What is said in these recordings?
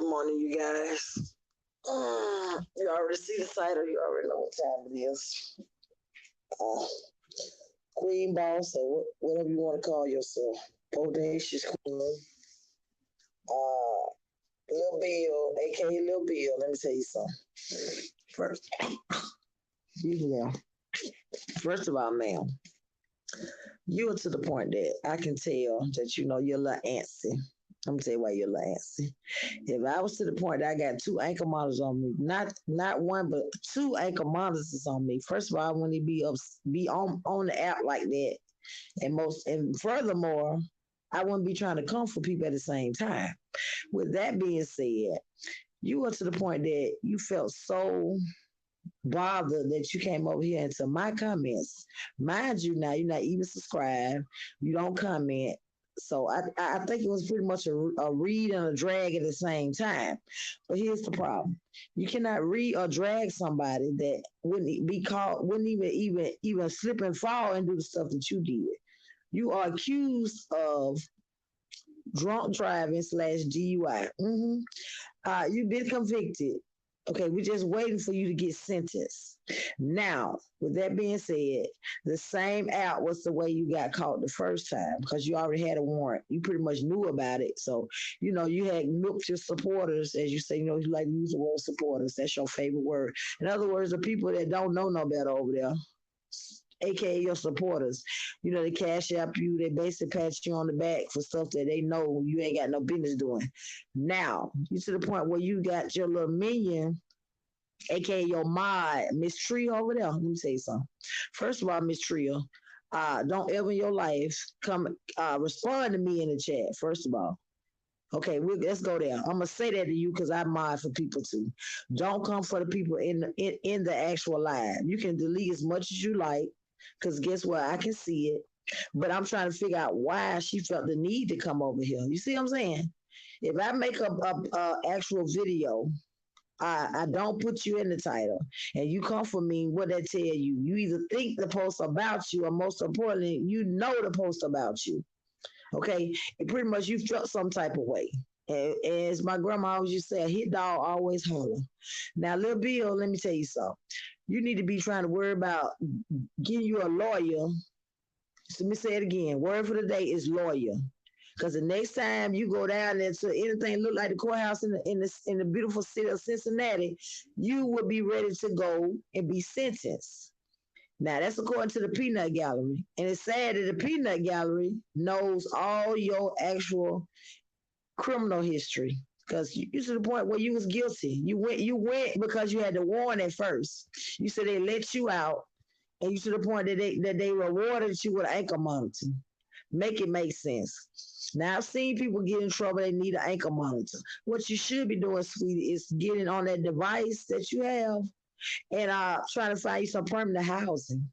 morning, you guys. You already see the title. You already know what time it is. Uh, Queen Boss, or whatever you want to call yourself. Bodacious Queen. Uh, Lil Bill, aka Lil Bill. Let me tell you something. First, excuse me now. First of all, ma'am, you are to the point that I can tell that you're a little antsy. I'm gonna tell you why you're a little antsy. If I was to the point that I got two ankle monitors on me, not one but two ankle monitors on me. First of all, I wouldn't be on the app like that, and furthermore, I wouldn't be trying to comfort people at the same time. With that being said, you were to the point that you felt so bothered that you came over here into my comments. Mind you, now you're not even subscribed, you don't comment. So I think it was pretty much a read and a drag at the same time. But here's the problem: you cannot read or drag somebody that wouldn't be called, wouldn't even slip and fall and do the stuff that you did. You are accused of drunk driving slash DUI. You've been convicted. Okay, we're just waiting for you to get sentenced. Now, with that being said, the same app was the way you got caught the first time because you already had a warrant. You pretty much knew about it. So, you had milked your supporters, as you say, you like to use the word supporters. That's your favorite word. In other words, the people that don't know no better over there, aka your supporters. They cash up you, they basically pat you on the back for stuff that they know you ain't got no business doing. Now, you to the point where you got your little minion, aka your mod, Miss Trio over there. Let me say something. First of all, Miss Trio, don't ever in your life come respond to me in the chat, first of all. Okay, let's go there. I'm gonna say that to you because I mod for people too. Don't come for the people in the actual live. You can delete as much as you like, because guess what? I can see it. But I'm trying to figure out why she felt the need to come over here. You see what I'm saying? If I make a actual video, I don't put you in the title, and you come for me, what that tell you? You either think the post about you, or most importantly, you know the post about you. Okay, and pretty much you felt some type of way. And as my grandma always used to say, a hit dog always holler. Now, Lil Bill, let me tell you something. You need to be trying to worry about getting you a lawyer. So let me say it again. Word for the day is lawyer. Because the next time you go down there to anything look like the courthouse in the beautiful city of Cincinnati, you will be ready to go and be sentenced. Now that's according to the Peanut Gallery, and it's sad that the Peanut Gallery knows all your actual criminal history because you to the point where you was guilty. You went because you had the warrant at first. You said they let you out, and you to the point that they rewarded you with an ankle monitor. Make it make sense. Now I've seen people get in trouble. They need an ankle monitor. What you should be doing, sweetie, is getting on that device that you have and trying to find you some permanent housing.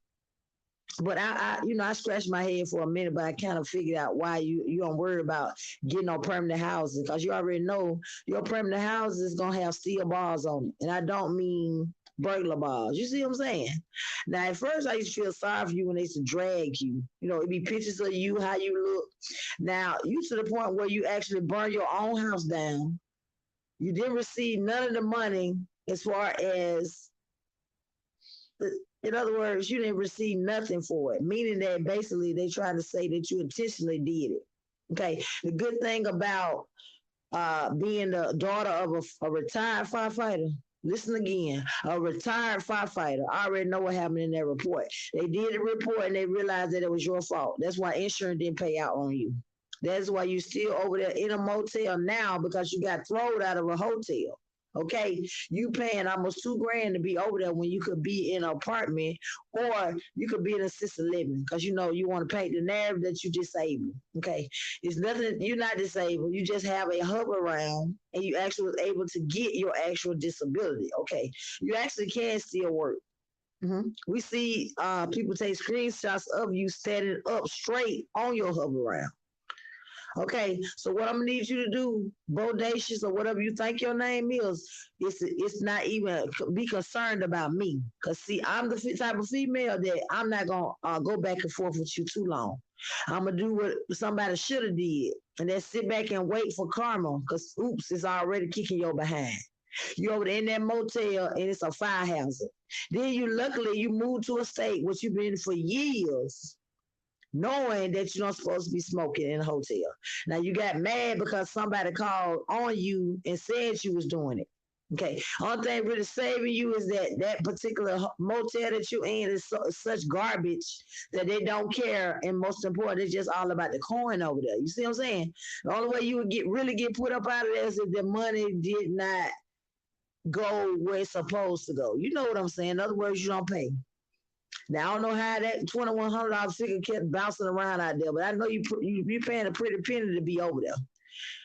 But I scratched my head for a minute, but I kind of figured out why you don't worry about getting on permanent housing because you already know your permanent house is gonna have steel bars on it, and I don't mean burglar bars. You see what I'm saying? Now, at first, I used to feel sorry for you when they used to drag you. It'd be pictures of you, how you look. Now, you to the point where you actually burn your own house down. You didn't receive none of the money as far as in other words, you didn't receive nothing for it, meaning that basically they trying to say that you intentionally did it. Okay. The good thing about being the daughter of a retired firefighter, listen again, a retired firefighter. I already know what happened in that report. They did the report and they realized that it was your fault. That's why insurance didn't pay out on you. That's why you still over there in a motel now because you got thrown out of a hotel. Okay, you paying almost $2,000 to be over there when you could be in an apartment or you could be in assisted living because you want to paint the narrative that you disabled. Okay, it's nothing. You're not disabled. You just have a hover around and you actually was able to get your actual disability. Okay, you actually can still work. We see people take screenshots of you standing up straight on your hover around. Okay, so what I'm gonna need you to do, bodacious or whatever you think your name is, it's not even be concerned about me. Cause see, I'm the type of female that I'm not gonna go back and forth with you too long. I'm gonna do what somebody should have did, and then sit back and wait for karma. Cause oops, it's already kicking your behind. You over there in that motel and it's a fire hazard. Then you luckily you moved to a state which you've been for years knowing that you're not supposed to be smoking in a hotel. Now you got mad because somebody called on you and said you was doing it. Okay. Only thing really saving you is that that particular motel that you in is such garbage that they don't care. And most important, it's just all about the coin over there. You see what I'm saying? The only way you would get put up out of there is if the money did not go where it's supposed to go. You know what I'm saying? In other words, you don't pay. Now I don't know how that $2,100 figure kept bouncing around out there, but I know you paying a pretty penny to be over there.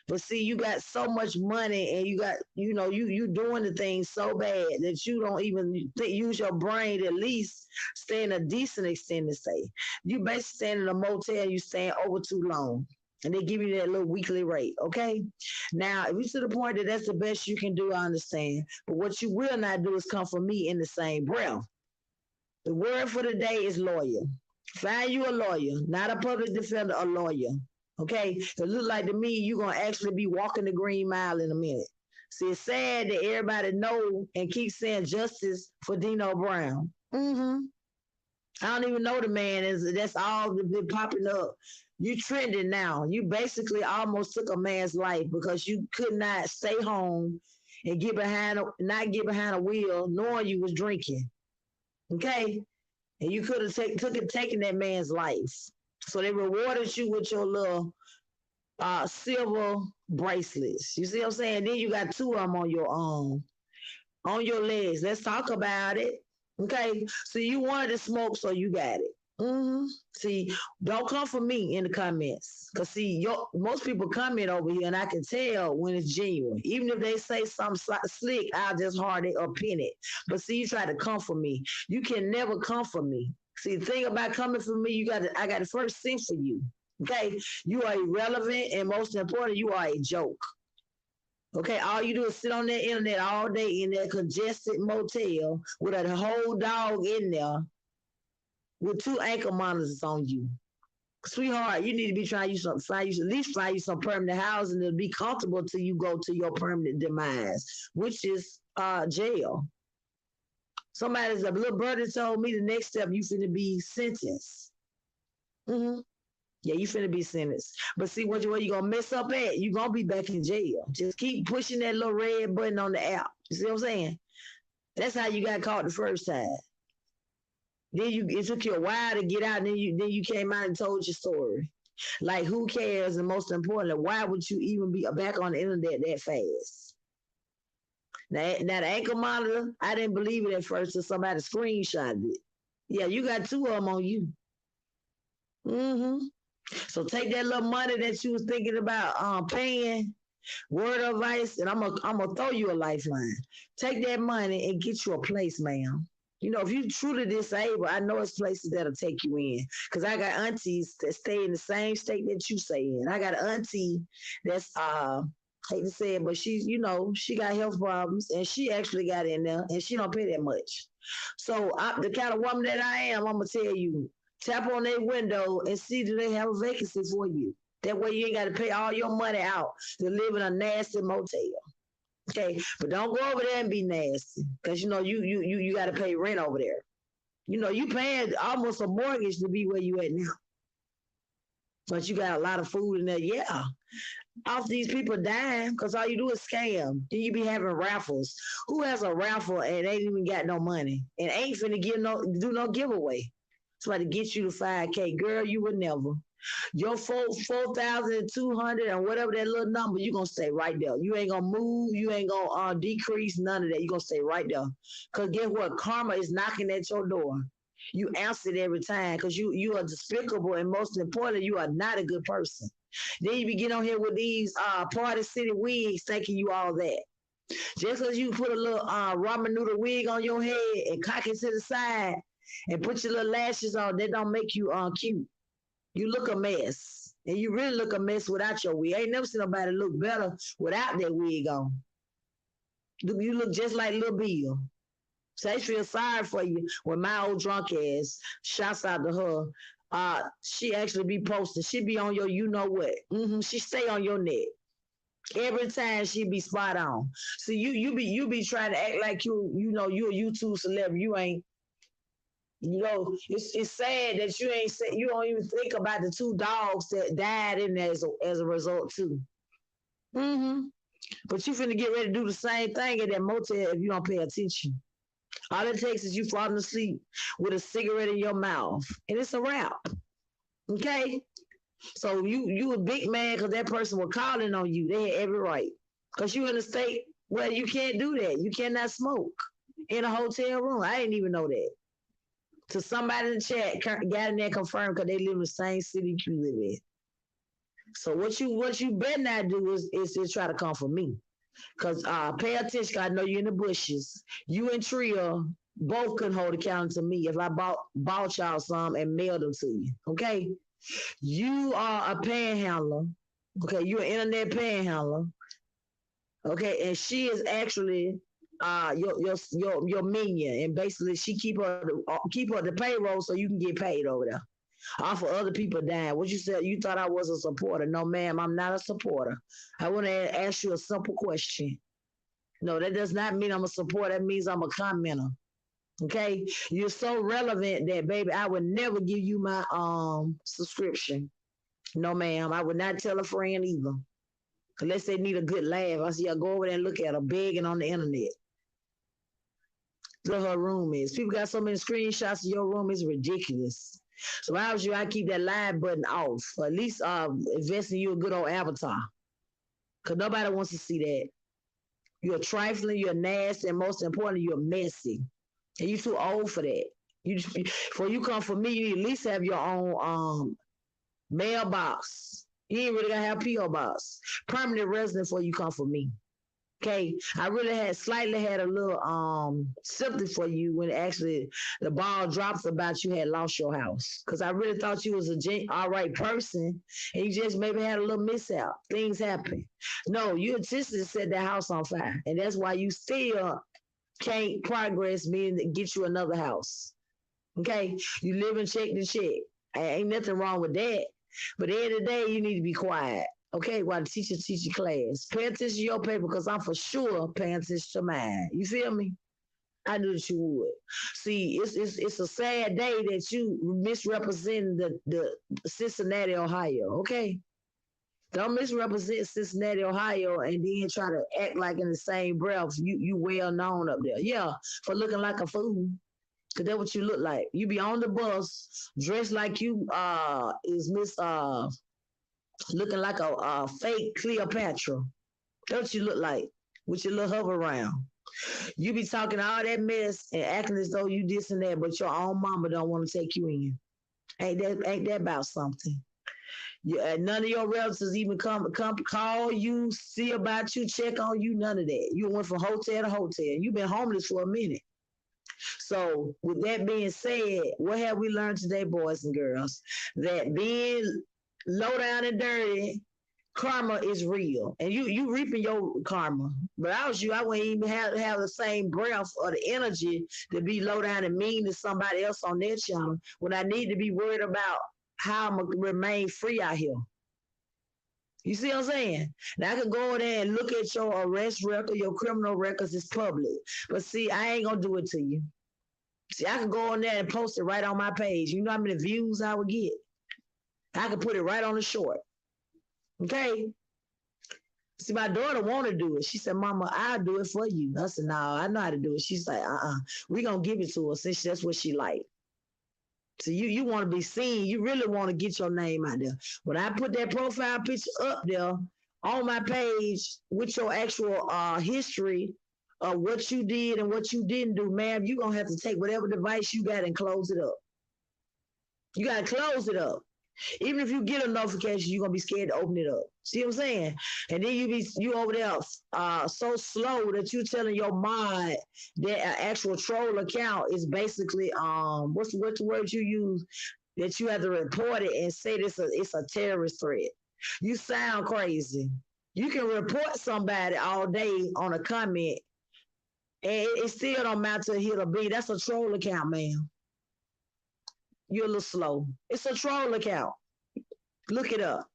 But see, you got so much money, and you got you doing the things so bad that you don't even use your brain to at least stay in a decent extended stay. You basically staying in a motel, you staying over too long. And they give you that little weekly rate, okay? Now, if you to the point that that's the best you can do, I understand. But what you will not do is come for me in the same breath. The word for the day is lawyer. Find you a lawyer, not a public defender, a lawyer. Okay? It look like to me you're gonna actually be walking the green mile in a minute. See, it's sad that everybody know and keep saying justice for Dino Brown. Mm-hmm. I don't even know the man. That's all been popping up. You trending now. You basically almost took a man's life because you could not stay home and not get behind a wheel knowing you was drinking. Okay? And you could have taken that man's life. So they rewarded you with your little silver bracelets. You see what I'm saying? Then you got two of them on your legs. Let's talk about it. Okay. So you wanted to smoke, so you got it. Mm-hmm. See, don't come for me in the comments, cause see, most people comment over here, and I can tell when it's genuine. Even if they say something slick, I'll just hardly pin it. But see, you try to come for me. You can never come for me. See, the thing about coming for me, I got to first sing for you. Okay, you are irrelevant, and most important, you are a joke. Okay, all you do is sit on that internet all day in that congested motel with a whole dog in there with two ankle monitors on you. Sweetheart, you need to be trying to at least find you some permanent housing to be comfortable till you go to your permanent demise, which is jail. Somebody's a little birdie told me the next step you finna be sentenced. Mm-hmm. Yeah, you finna be sentenced. But see where you gonna mess up at, you gonna be back in jail. Just keep pushing that little red button on the app. You see what I'm saying? That's how you got caught the first time. Then it took you a while to get out, and then you came out and told your story. Like, who cares? And most importantly, why would you even be back on the internet that fast? Now the ankle monitor, I didn't believe it at first until somebody screenshotted it. Yeah, you got two of them on you. Mm-hmm. So take that little money that you was thinking about paying, word of advice, and I'm gonna throw you a lifeline. Take that money and get you a place, ma'am. You know, if you truly disabled, I know it's places that'll take you in. Cause I got aunties that stay in the same state that you stay in. I got an auntie that's hate to say it, but she got health problems and she actually got in there and she don't pay that much. So the kind of woman that I am, I'm gonna tell you, tap on their window and see do they have a vacancy for you. That way you ain't got to pay all your money out to live in a nasty motel. Okay, but don't go over there and be nasty, cause you got to pay rent over there. You paying almost a mortgage to be where you at now, but you got a lot of food in there. Yeah, off these people dying because all you do is scam. Then you be having raffles. Who has a raffle and ain't even got no money and ain't finna do no giveaway? Try to get you to 5K, girl. You would never. Your 4,200 and whatever that little number, you gonna stay right there. You ain't gonna move. You ain't gonna decrease none of that. You gonna stay right there. Cause guess what? Karma is knocking at your door. You answer it every time because you are despicable and most importantly, you are not a good person. Then you begin on here with these Party City wigs thinking you all that. Just because you put a little ramen noodle wig on your head and cock it to the side and put your little lashes on, that don't make you cute. You look a mess. And you really look a mess without your wig. I ain't never seen nobody look better without that wig on. You look just like Lil Bill. So I feel sorry for you when my old drunk ass, shouts out to her, she actually be posting. She be on your you know what. She stay on your neck. Every time she be spot on. So you be trying to act like you know you a YouTube celebrity. You ain't. You know, it's sad that you don't even think about the two dogs that died in there as a result too. hmm But you finna get ready to do the same thing at that motel if you don't pay attention. All it takes is you falling asleep with a cigarette in your mouth, and it's a wrap. Okay, so you a big man because that person was calling on you. They had every right because you in a state where you can't do that. You cannot smoke in a hotel room. I didn't even know that. To somebody in the chat got in there confirmed because they live in the same city you live in. So what you better not do is to try to come for me. Cause pay attention, I know you're in the bushes. You and Tria both couldn't hold account to me if I bought y'all some and mailed them to you. Okay. You are a panhandler. Okay, you're an internet panhandler. Okay, and she is actually your minion, and basically she keep her the payroll so you can get paid over there. Off of other people dying. What you said? You thought I was a supporter? No, ma'am, I'm not a supporter. I want to ask you a simple question. No, that does not mean I'm a supporter. That means I'm a commenter. Okay, you're so relevant that baby, I would never give you my subscription. No, ma'am, I would not tell a friend either. Unless they need a good laugh. I see I go over there and look at her begging on the internet. Look her room is. People got so many screenshots of your room, it's ridiculous. So if I was you, I keep that live button off. Or at least invest in you a good old avatar. Because nobody wants to see that. You're trifling, you're nasty, and most importantly, you're messy. And you're too old for that. Before you come for me, you at least have your own mailbox. You ain't really gotta have P.O. box. Permanent resident before you come for me. Okay, I really slightly had a little sympathy for you when actually the ball drops about you had lost your house. Cause I really thought you was all right person, and you just maybe had a little mishap. Things happen. No, you intentionally set that house on fire, and that's why you still can't progress, meaning to get you another house. Okay, you live in check to check. Ain't nothing wrong with that. But at the end of the day, you need to be quiet. Okay, while the teacher teach your class. Pay attention to your paper because I'm for sure paying attention to mine. You feel me? I knew that you would. See, it's a sad day that you misrepresent the Cincinnati, Ohio. Okay? Don't misrepresent Cincinnati, Ohio, and then try to act like in the same breath you well known up there. Yeah, for looking like a fool. Cause that's what you look like. You be on the bus dressed like you is Miss looking like a fake Cleopatra. That's what you look like with your little hover round. You be talking all that mess and acting as though you this and that, but your own mama don't want to take you in. Ain't that about something? None of your relatives even come call you, see about you, check on you, none of that. You went from hotel to hotel. You've been homeless for a minute. So, with that being said, what have we learned today, boys and girls? That being low down and dirty, karma is real, and you reaping your karma. But I was you, I wouldn't even have the same breath or the energy to be low down and mean to somebody else on their channel when I need to be worried about how I'm gonna remain free out here. You see what I'm saying? Now I can go in there and look at your arrest record, your criminal records is public. But see, I ain't gonna do it to you. See, I can go on there and post it right on my page. You know how many views I would get? I can put it right on the short. Okay? See, my daughter want to do it. She said, Mama, I'll do it for you. I said, no, I know how to do it. She's like, we gonna give it to her since that's what she like. So you want to be seen. You really want to get your name out there. When I put that profile picture up there on my page with your actual history of what you did and what you didn't do, ma'am, you're going to have to take whatever device you got and close it up. You got to close it up. Even if you get a notification, you're going to be scared to open it up. See what I'm saying? And then you over there so slow that you telling your mind that an actual troll account is basically, what's the word you use? that you have to report it and say it's a terrorist threat. You sound crazy. You can report somebody all day on a comment and it still don't amount to a hit or B. That's a troll account, man. You're a little slow. It's a troll account. Look it up.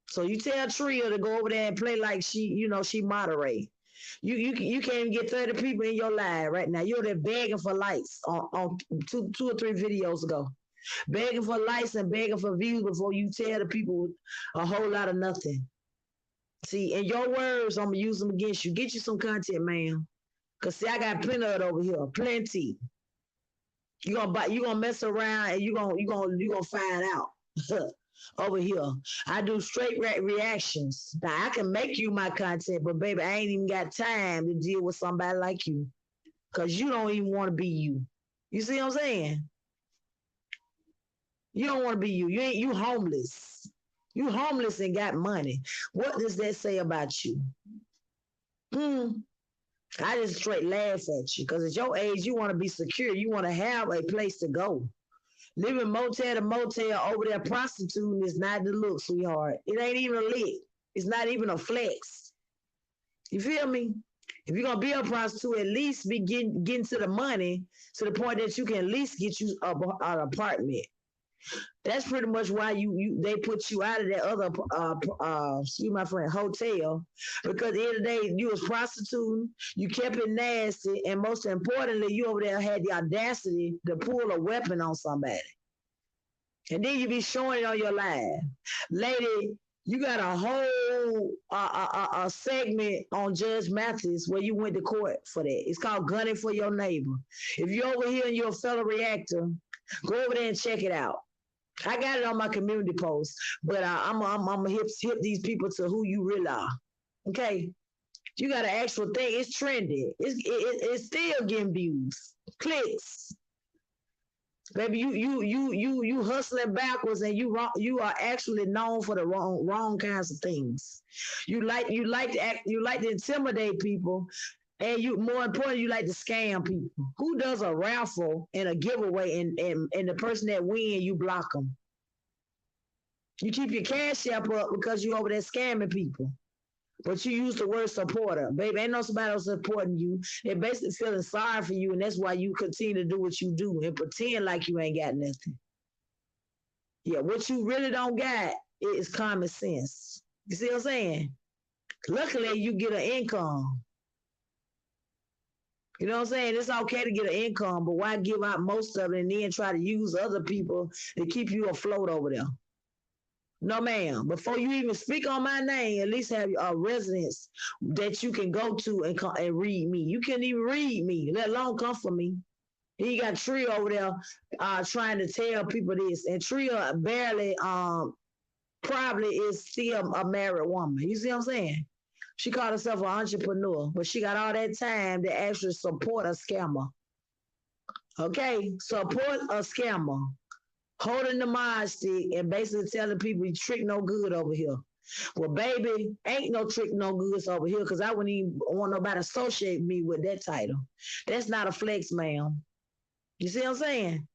So you tell Tria to go over there and play like she moderate. You can't even get 30 people in your live right now. You're there begging for likes on two or three videos ago. Begging for likes and begging for views before you tell the people a whole lot of nothing. See, in your words, I'm gonna use them against you. Get you some content, man. Cause see, I got plenty of it over here. Plenty. You gonna mess around and you gonna find out. Over here. I do straight reactions. Now I can make you my content, but baby, I ain't even got time to deal with somebody like you. Cause you don't even want to be you. You see what I'm saying? You don't want to be you. You homeless. You homeless and got money. What does that say about you? I just straight laugh at you. Because at your age, you want to be secure. You want to have a place to go. Living motel to motel over there prostituting is not the look, sweetheart. It ain't even a lick. It's not even a flex. You feel me? If you're gonna be a prostitute, at least be getting to the money to the point that you can at least get you an apartment. That's pretty much why they put you out of that other excuse my friend, hotel, because at the end of the day you was prostituting, you kept it nasty, and most importantly, you over there had the audacity to pull a weapon on somebody, and then you be showing it on your live, lady. You got a whole a segment on Judge Mathis where you went to court for that. It's called Gunning for Your Neighbor. If you're over here and you're a fellow reactor, go over there and check it out. I got it on my community post, but I'm gonna hip these people to who you really are. Okay, you got an actual thing. It's trendy. It's still getting views, clicks. Baby, you hustling backwards, and you are actually known for the wrong kinds of things. You like to intimidate people, and you more importantly, you like to scam people. Who does a raffle and a giveaway and the person that win, you block them? You keep your cash app up because you over there scamming people. But you use the word supporter. Baby, ain't no somebody else supporting you. They're basically feeling sorry for you, and that's why you continue to do what you do and pretend like you ain't got nothing. Yeah, what you really don't got is common sense. You see what I'm saying? Luckily, you get an income. You know what I'm saying? It's okay to get an income, but why give out most of it and then try to use other people to keep you afloat over there? No, ma'am. Before you even speak on my name, at least have a residence that you can go to and read me. You can't even read me, let alone come for me. He got Tria over there trying to tell people this, and Tria barely probably is still a married woman. You see what I'm saying? She called herself an entrepreneur, but she got all that time to actually support a scammer. Okay, support a scammer, holding the mod stick and basically telling people you trick no good over here. Well, baby, ain't no trick no goods over here because I wouldn't even want nobody to associate me with that title. That's not a flex, ma'am. You see what I'm saying?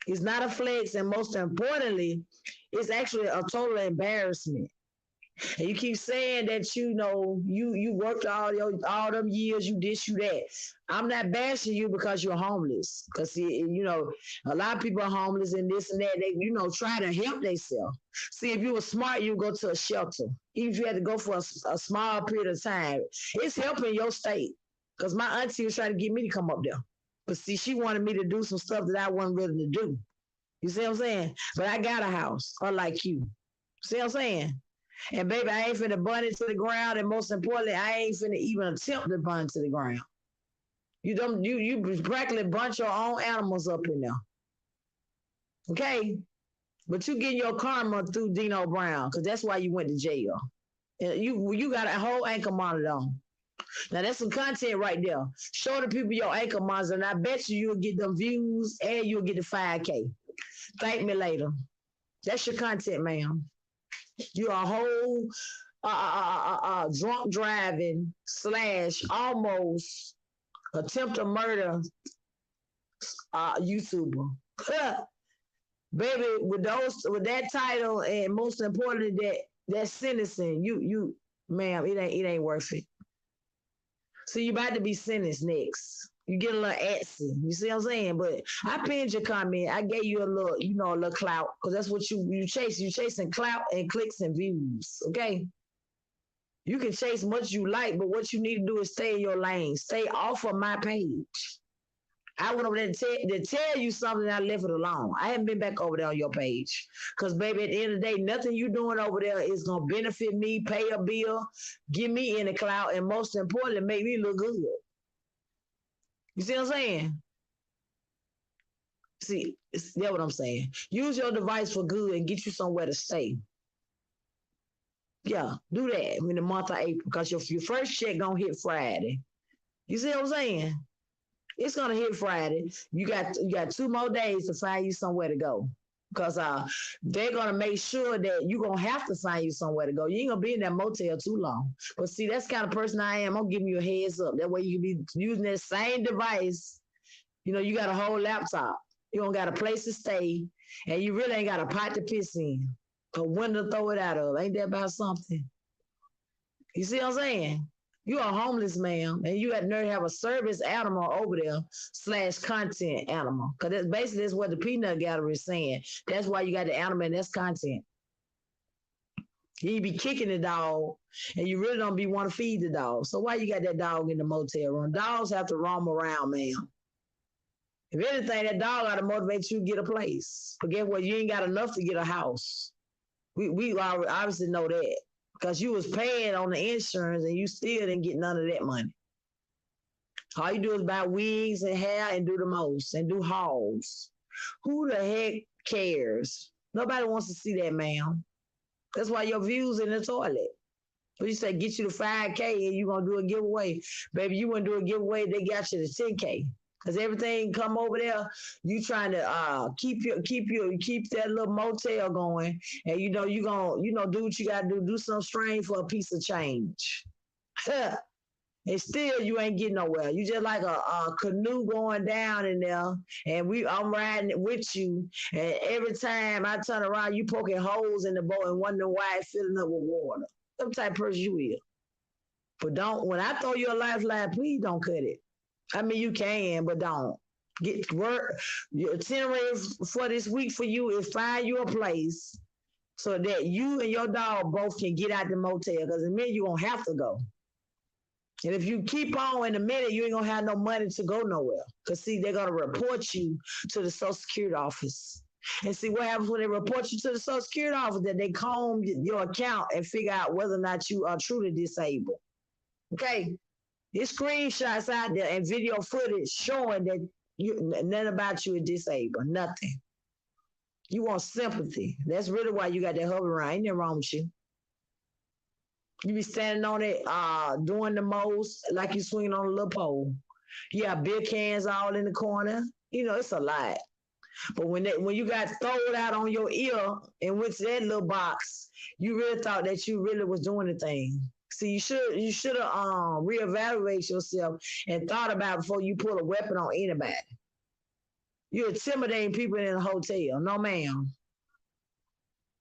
It's not a flex, and most importantly, it's actually a total embarrassment. And you keep saying that you worked all them years, you this, you that. I'm not bashing you because you're homeless. Because a lot of people are homeless and this and that. They try to help themselves. See, if you were smart, you go to a shelter. Even if you had to go for a small period of time, it's helping your state. Because my auntie was trying to get me to come up there. But see, she wanted me to do some stuff that I wasn't ready to do. You see what I'm saying? But I got a house, unlike you. See what I'm saying? And baby, I ain't finna burn it to the ground, and most importantly, I ain't finna even attempt to burn to the ground. You practically bunch your own animals up in there. Okay? But you getting your karma through Dino Brown, because that's why you went to jail. And you got a whole ankle monitor on. Now that's some content right there. Show the people your ankle monitor, and I bet you'll get them views and you'll get the 5K. Thank me later. That's your content, ma'am. You're a whole drunk driving / almost attempt to murder YouTuber. baby, with that title, and most importantly, that sentencing, ma'am, it ain't worth it. So you about to be sentenced next. You get a little antsy. You see what I'm saying? But I pinned your comment. I gave you a little, a little clout, because that's what you chase. You chasing clout and clicks and views. Okay. You can chase much you like, but what you need to do is stay in your lane. Stay off of my page. I went over there to tell you something, and I left it alone. I haven't been back over there on your page. Because, baby, at the end of the day, nothing you doing over there is going to benefit me, pay a bill, give me any clout, and most importantly, make me look good. You see what I'm saying? See, that's what I'm saying. Use your device for good and get you somewhere to stay. Yeah, do that in the month of April, because your first check going to hit Friday. You see what I'm saying? It's gonna hit Friday. You got 2 more days to find you somewhere to go, because they're gonna make sure that you're gonna have to find you somewhere to go. You ain't gonna be in that motel too long. But see, that's the kind of person I am. I'm giving you a heads up. That way you can be using that same device. You got a whole laptop. You don't got a place to stay, and you really ain't got a pot to piss in, a window to throw it out of. Ain't that about something? You see what I'm saying? You a homeless man, and you got nerve to have a service animal over there / content animal. Because that's basically what the peanut gallery is saying. That's why you got the animal, and that's content. You be kicking the dog, and you really don't be want to feed the dog. So why you got that dog in the motel room? Dogs have to roam around, man. If anything, that dog ought to motivate you to get a place. But guess what? You ain't got enough to get a house. We obviously know that. Because you was paying on the insurance and you still didn't get none of that money. All you do is buy wigs and hair and do the most and do hauls. Who the heck cares? Nobody wants to see that, ma'am. That's why your views in the toilet. So you say get you to 5K and you gonna do a giveaway. Baby, you wanna do a giveaway, they got you to 10K. Cause everything come over there, you trying to keep that little motel going, and you gonna do what you gotta do some strange for a piece of change. And still you ain't getting nowhere. You just like a canoe going down in there, and I'm riding it with you, and every time I turn around, you poking holes in the boat and wondering why it's filling up with water. What type of person you is. But when I throw you a lifeline, please don't cut it. I mean, you can, but don't. Get work. Your itinerary for this week for you is find you a place so that you and your dog both can get out the motel, because in a minute you're going to have to go. And if you keep on in a minute, you ain't going to have no money to go nowhere. Because, see, they're going to report you to the Social Security office. And see what happens when they report you to the Social Security office, that they comb your account and figure out whether or not you are truly disabled. Okay? There's screenshots out there and video footage showing that nothing about you is disabled. Nothing. You want sympathy. That's really why you got that hover around. Ain't nothing wrong with you. You be standing on it, doing the most, like you swinging on a little pole. You got beer cans all in the corner. It's a lot. But when you got thrown out on your ear and went to that little box, you really thought that you really was doing the thing. See, you should have reevaluate yourself and thought about before you pull a weapon on anybody. You're intimidating people in a hotel. No, ma'am.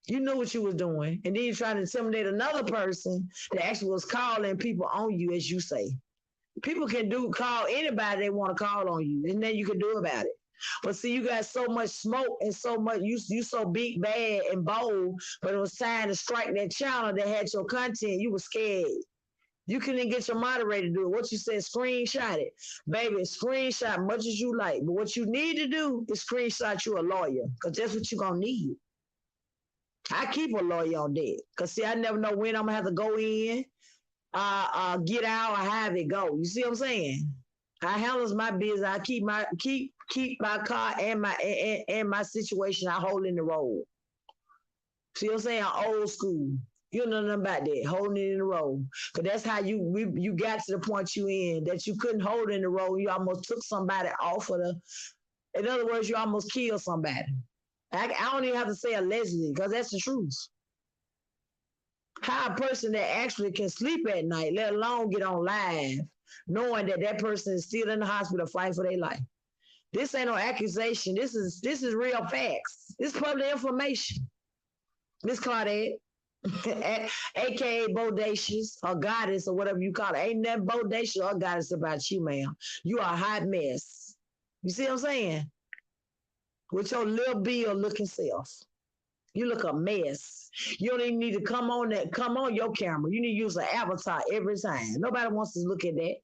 You knew what you was doing, and then you're trying to intimidate another person that actually was calling people on you, as you say. People can call anybody they want to call on you, and then you can do about it. But see, you got so much smoke and so much, you so big, bad, and bold, but it was time to strike that channel that had your content. You were scared. You couldn't get your moderator to do it. What you said, screenshot it. Baby, screenshot much as you like. But what you need to do is screenshot you a lawyer, because that's what you're going to need. I keep a lawyer on deck, because see, I never know when I'm going to have to go in, get out, or have it go. You see what I'm saying? I handles my business. I keep my car and my situation. I hold in the road. See what I'm saying? I'm old school. You don't know nothing about that. Holding it in the road. Because that's how you got to the point you in, that you couldn't hold it in the road. You almost took somebody off of in other words, you almost killed somebody. I don't even have to say allegedly, because that's the truth. How a person that actually can sleep at night, let alone get on live, knowing that person is still in the hospital fighting for their life. This ain't no accusation. This is real facts. This public information. Miss Claudette, aka Bodacious or Goddess or whatever you call it. Ain't nothing Bodacious or Goddess about you, ma'am. You are a hot mess. You see what I'm saying? With your little bill looking self. You look a mess. You don't even need to come on your camera. You need to use an avatar every time. Nobody wants to look at that.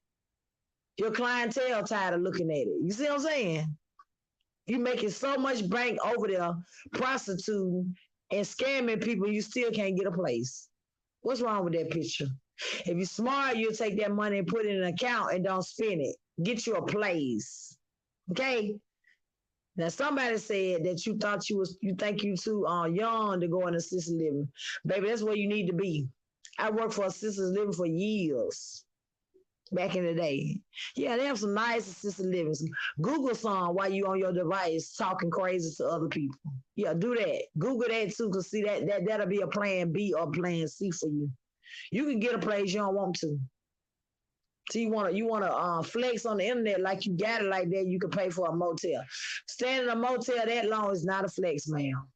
Your clientele tired of looking at it. You see what I'm saying? You making so much bank over there prostituting and scamming people, you still can't get a place. What's wrong with that picture? If you're smart, you'll take that money and put it in an account and don't spend it. Get you a place. Okay? Now somebody said that you think you too young to go in assisted living. Baby, that's where you need to be. I worked for assisted living for years back in the day. Yeah, they have some nice assisted livings. Google some while you on your device talking crazy to other people. Yeah, do that. Google that too, cause see that'll be a plan B or plan C for you. You can get a place you don't want to. So you wanna flex on the internet like you got it like that, you can pay for a motel. Staying in a motel that long is not a flex, ma'am.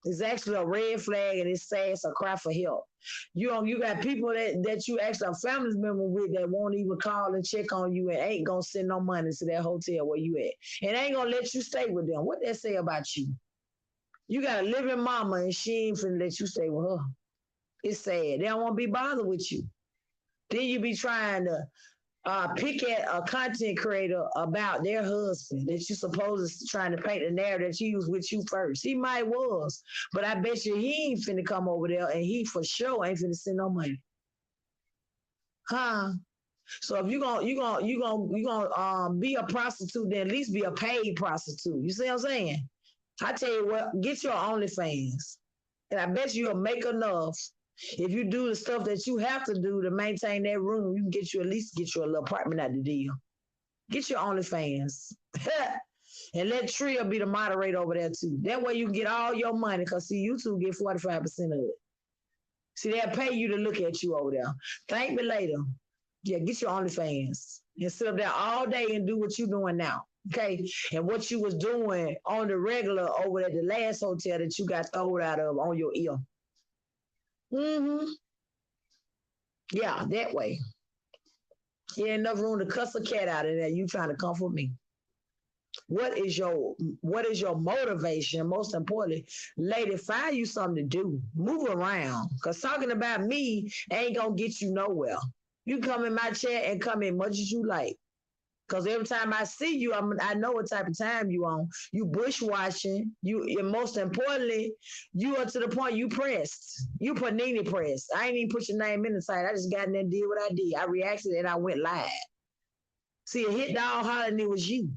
It's actually a red flag and it's sad, it's a cry for help. You got people that you actually a family member with that won't even call and check on you and ain't gonna send no money to that hotel where you at. And ain't gonna let you stay with them. What that say about you? You got a living mama and she ain't finna let you stay with her. It's sad. They don't want to be bothered with you. Then you be trying to pick at a content creator about their husband that you supposed to trying to paint the narrative that he was with you first. He might was, but I bet you he ain't finna come over there and he for sure ain't finna send no money. Huh? So if you gonna be a prostitute, then at least be a paid prostitute. You see what I'm saying? I tell you what, get your OnlyFans. And I bet you'll make enough. If you do the stuff that you have to do to maintain that room, you can at least get you a little apartment out the deal. Get your OnlyFans. And let Tria be the moderator over there too. That way you can get all your money, because see, YouTube get 45% of it. See, they'll pay you to look at you over there. Thank me later. Yeah, get your OnlyFans. And sit up there all day and do what you're doing now. Okay? And what you was doing on the regular over at the last hotel that you got thrown out of on your ear. Mm-hmm. Yeah, that way. You ain't enough room to cuss a cat out of there. You trying to comfort me. What is your motivation? Most importantly, lady, find you something to do. Move around. Because talking about me ain't gonna get you nowhere. You come in my chat and come in much as you like. Because every time I see you, I know what type of time you on. You bushwatching. And most importantly, you are to the point you pressed. You panini pressed. I ain't even put your name in the site. I just got in there and did what I did. I reacted and I went live. See, it hit dog holler and it was you.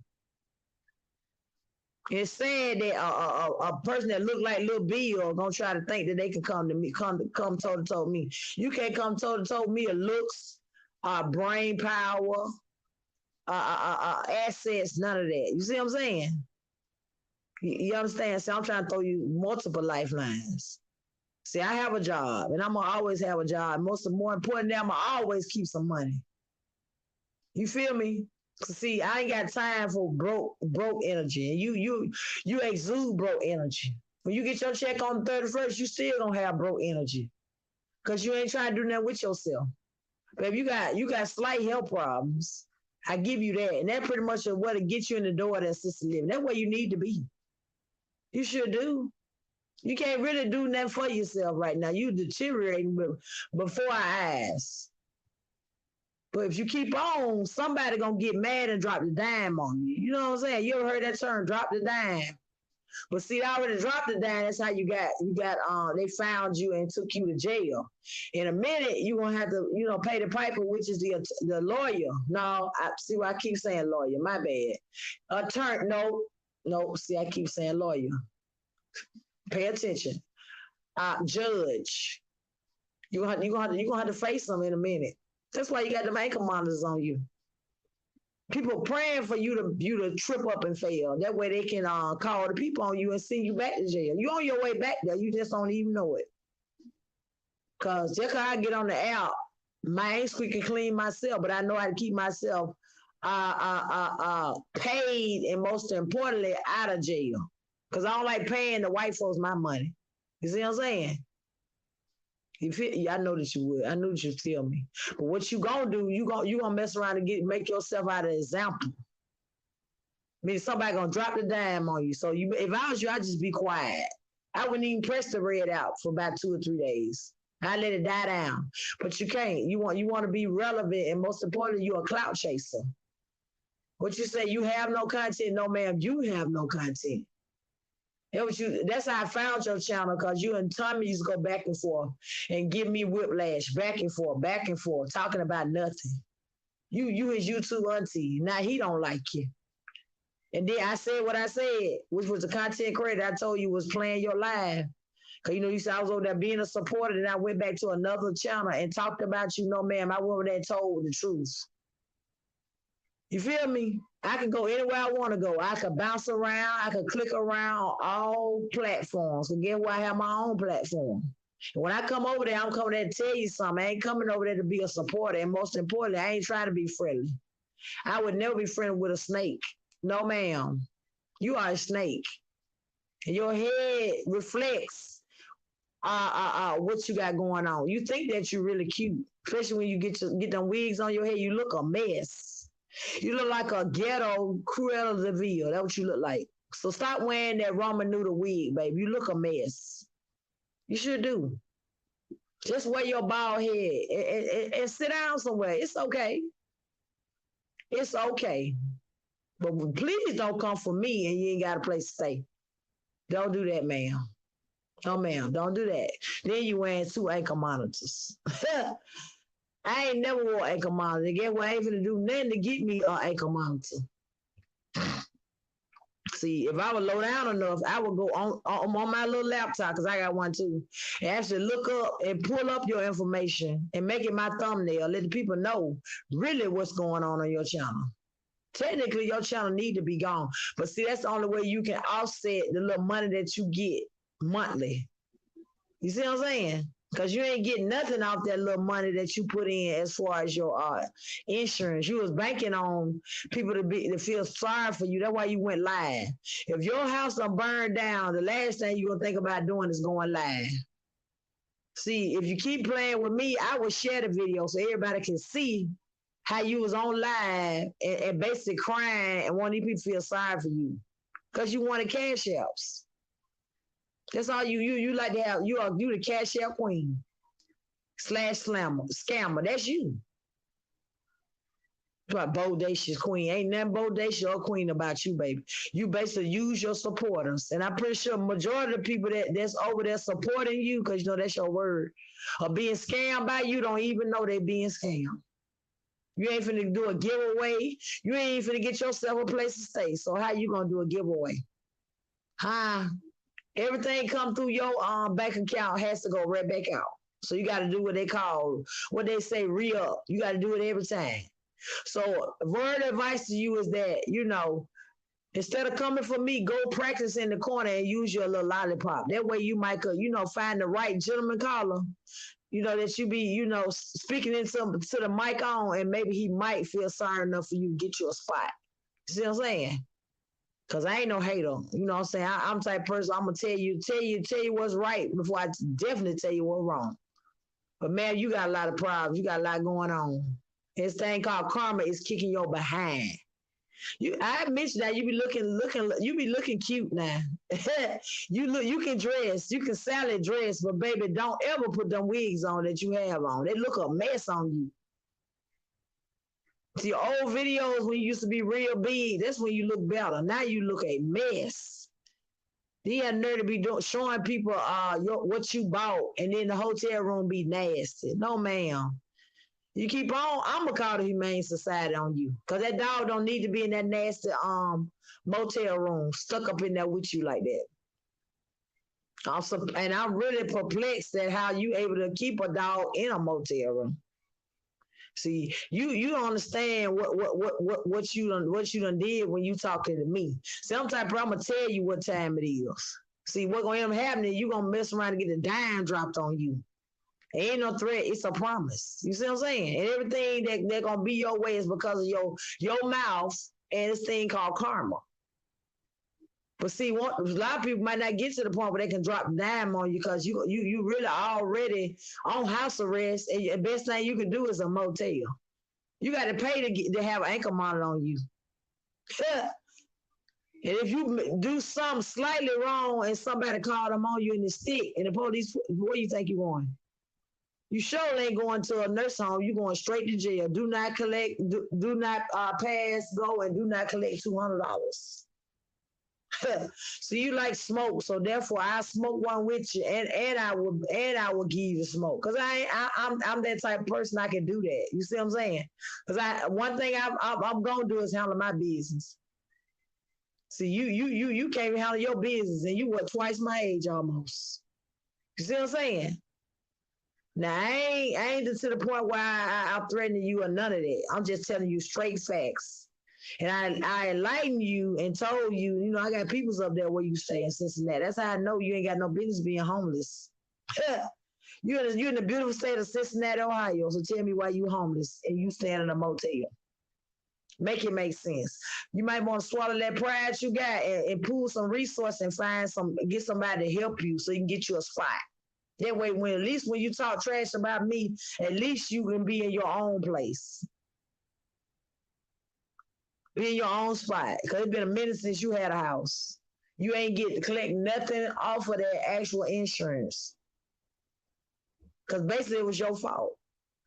It's sad that a person that look like Lil Bill gonna try to think that they can come to me, come toe to toe me. You can't come toe to toe me. Looks, brain power. Assets, none of that. You see what I'm saying? You understand? So I'm trying to throw you multiple lifelines. See, I have a job, and I'm gonna always have a job. More importantly, I'm gonna always keep some money. You feel me? See, I ain't got time for broke energy. And you exude broke energy. When you get your check on the 31st, you still gonna have broke energy, cause you ain't trying to do nothing with yourself. But if you got slight health problems, I give you that. And that pretty much is what to get you in the door of that assisted living. That's where you need to be. You sure do. You can't really do nothing for yourself right now. You deteriorating before our eyes. But if you keep on, somebody gonna get mad and drop the dime on you. You know what I'm saying? You ever heard that term, drop the dime? But see, they already dropped the dime. That's how you got. They found you and took you to jail. In a minute, you gonna have to, pay the piper, which is the lawyer. No, I see why I keep saying lawyer. My bad. Attorney. No. See, I keep saying lawyer. Pay attention. Judge. You gonna have to face them in a minute. That's why you got the ankle monitors on you. People praying for you to trip up and fail. That way they can call the people on you and send you back to jail. You on your way back there. You just don't even know it. Cause just cause I get on the app, my ain't squeaky clean myself, but I know how to keep myself paid and most importantly out of jail. Cause I don't like paying the white folks my money. You see what I'm saying? Yeah, I know that you would. I knew that you'd feel me. But what you gonna do? You gonna mess around and make yourself out of an example. I mean, somebody gonna drop the dime on you. So if I was you, I'd just be quiet. I wouldn't even press the red out for about 2 or 3 days. I let it die down. But you can't. You want to be relevant, and most importantly, you're a clout chaser. What you say? You have no content? No, ma'am. You have no content. That's how I found your channel, because you and Tommy used to go back and forth and give me whiplash, back and forth, talking about nothing. You his YouTube auntie. Now he don't like you. And then I said what I said, which was the content creator I told you was playing your live. Cause you said I was over there being a supporter, and I went back to another channel and talked about you. No, ma'am, I went over there and told the truth. You feel me? I can go anywhere I want to go. I could bounce around. I could click around on all platforms. And guess what? I have my own platform. And when I come over there, I'm coming there to tell you something. I ain't coming over there to be a supporter. And most importantly, I ain't trying to be friendly. I would never be friendly with a snake. No, ma'am. You are a snake. And your head reflects what you got going on. You think that you're really cute, especially when you get them wigs on your head. You look a mess. You look like a ghetto Cruella de Vil. That's what you look like. So stop wearing that ramen noodle wig, baby. You look a mess. You sure do. Just wear your bald head and sit down somewhere. It's okay. It's okay. But please don't come for me and you ain't got a place to stay. Don't do that, ma'am. No, ma'am, don't do that. Then you wearing 2 ankle monitors. I ain't never wore ankle monitor. Guess what? I ain't gonna do nothing to get me an ankle monitor. See, if I would low down enough, I would go on my little laptop, because I got one too, and actually look up and pull up your information and make it my thumbnail. Let the people know really what's going on your channel. Technically, your channel need to be gone. But see, that's the only way you can offset the little money that you get monthly. You see what I'm saying? Because you ain't getting nothing off that little money that you put in as far as your insurance. You was banking on people to feel sorry for you. That's why you went live. If your house done burned down, the last thing you're going to think about doing is going live. See, if you keep playing with me, I will share the video so everybody can see how you was on live and basically crying and wanting people to feel sorry for you because you wanted cash apps. That's all you like to have. You the cash app queen / scammer. That's you. But bodacious queen. Ain't nothing bodacious or queen about you, baby. You basically use your supporters. And I'm pretty sure majority of the people that's over there supporting you, because that's your word, are being scammed by you, don't even know they being scammed. You ain't finna do a giveaway. You ain't finna get yourself a place to stay. So how you gonna do a giveaway? Everything come through your bank account has to go right back out. So you got to do what they say, re-up. You got to do it every time. So word advice to you is that, instead of coming for me, go practice in the corner and use your little lollipop. That way you might, find the right gentleman caller, that you be, speaking to the mic on, and maybe he might feel sorry enough for you to get you a spot. You see what I'm saying? Because I ain't no hater. You know what I'm saying? I'm the type of person, I'm going to tell you what's right before I definitely tell you what's wrong. But man, you got a lot of problems. You got a lot going on. This thing called karma is kicking your behind. I mentioned that you be looking cute now. You can dress, you can salad dress, but baby, don't ever put them wigs on that you have on. They look a mess on you. See, old videos when you used to be real big, that's when you look better. Now you look a mess. They had nerve to be showing people what you bought, and then the hotel room be nasty. No, ma'am. You keep on, I'm going to call the Humane Society on you. Because that dog don't need to be in that nasty motel room, stuck up in there with you like that. And I'm really perplexed at how you able to keep a dog in a motel room. See, you don't understand what you done did when you talking to me. Sometimes I'm gonna tell you what time it is. See, what's gonna end up happening, you gonna mess around and get a dime dropped on you. It ain't no threat, it's a promise. You see what I'm saying? And everything that gonna be your way is because of your mouth and this thing called karma. But see, a lot of people might not get to the point where they can drop the dime on you because you really already on house arrest, and the best thing you can do is a motel. You got to pay to have an ankle monitor on you. And if you do something slightly wrong and somebody call them on you in the stick and the police, where do you think you're going? You sure ain't going to a nursing home. You're going straight to jail. Do not collect, do not pass go, and do not collect $200. So you like smoke, so therefore I smoke one with you, and I will give you smoke, cause I'm that type of person. I can do that. You see what I'm saying? Cause one thing I'm gonna do is handle my business. See, you can't even handle your business, and you what, twice my age almost. You see what I'm saying? Now I ain't to the point where I'm threatening you or none of that. I'm just telling you straight facts. And I enlightened you and told you, I got peoples up there where you stay in Cincinnati. That's how I know you ain't got no business being homeless. You're in the beautiful state of Cincinnati, Ohio. So tell me why you homeless and you staying in a motel. Make it make sense. You might want to swallow that pride you got and pull some resource and get somebody to help you so you can get you a spot. That way, at least when you talk trash about me, at least you can be in your own place. Be in your own spot. Because it's been a minute since you had a house. You ain't get to collect nothing off of that actual insurance. Because basically it was your fault.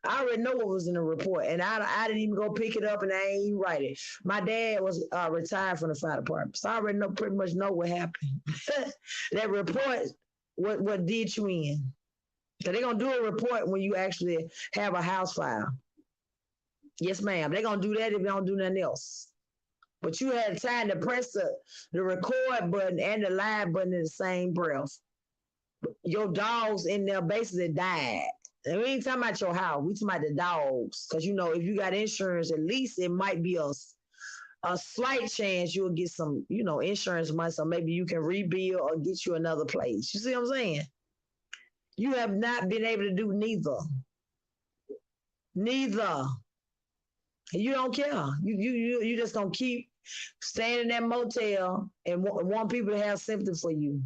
I already know what was in the report, and I didn't even go pick it up, and I ain't even write it. My dad was retired from the fire department, so I already pretty much know what happened. That report, what did you in? So they're going to do a report when you actually have a house fire. Yes, ma'am. They're going to do that if they don't do nothing else. But you had time to press the record button and the live button in the same breath. Your dogs in there basically died. And we ain't talking about your house. We talking about the dogs. Because, if you got insurance, at least it might be a slight chance you'll get some, insurance money. So maybe you can rebuild or get you another place. You see what I'm saying? You have not been able to do neither. Neither. You don't care. You just gonna keep staying in that motel and want people to have sympathy for you.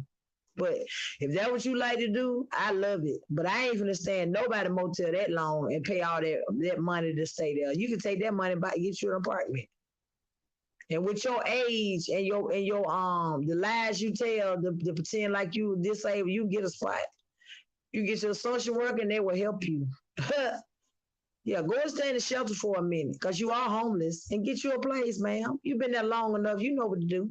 But if that's what you like to do, I love it. But I ain't gonna stand nobody motel that long and pay all that money to stay there. You can take that money back and get you an apartment. And with your age and your the lies you tell, the pretend like you disabled, you get a spot. You get your social worker and they will help you. Yeah, go and stay in the shelter for a minute because you are homeless and get you a place, ma'am. You've been there long enough. You know what to do.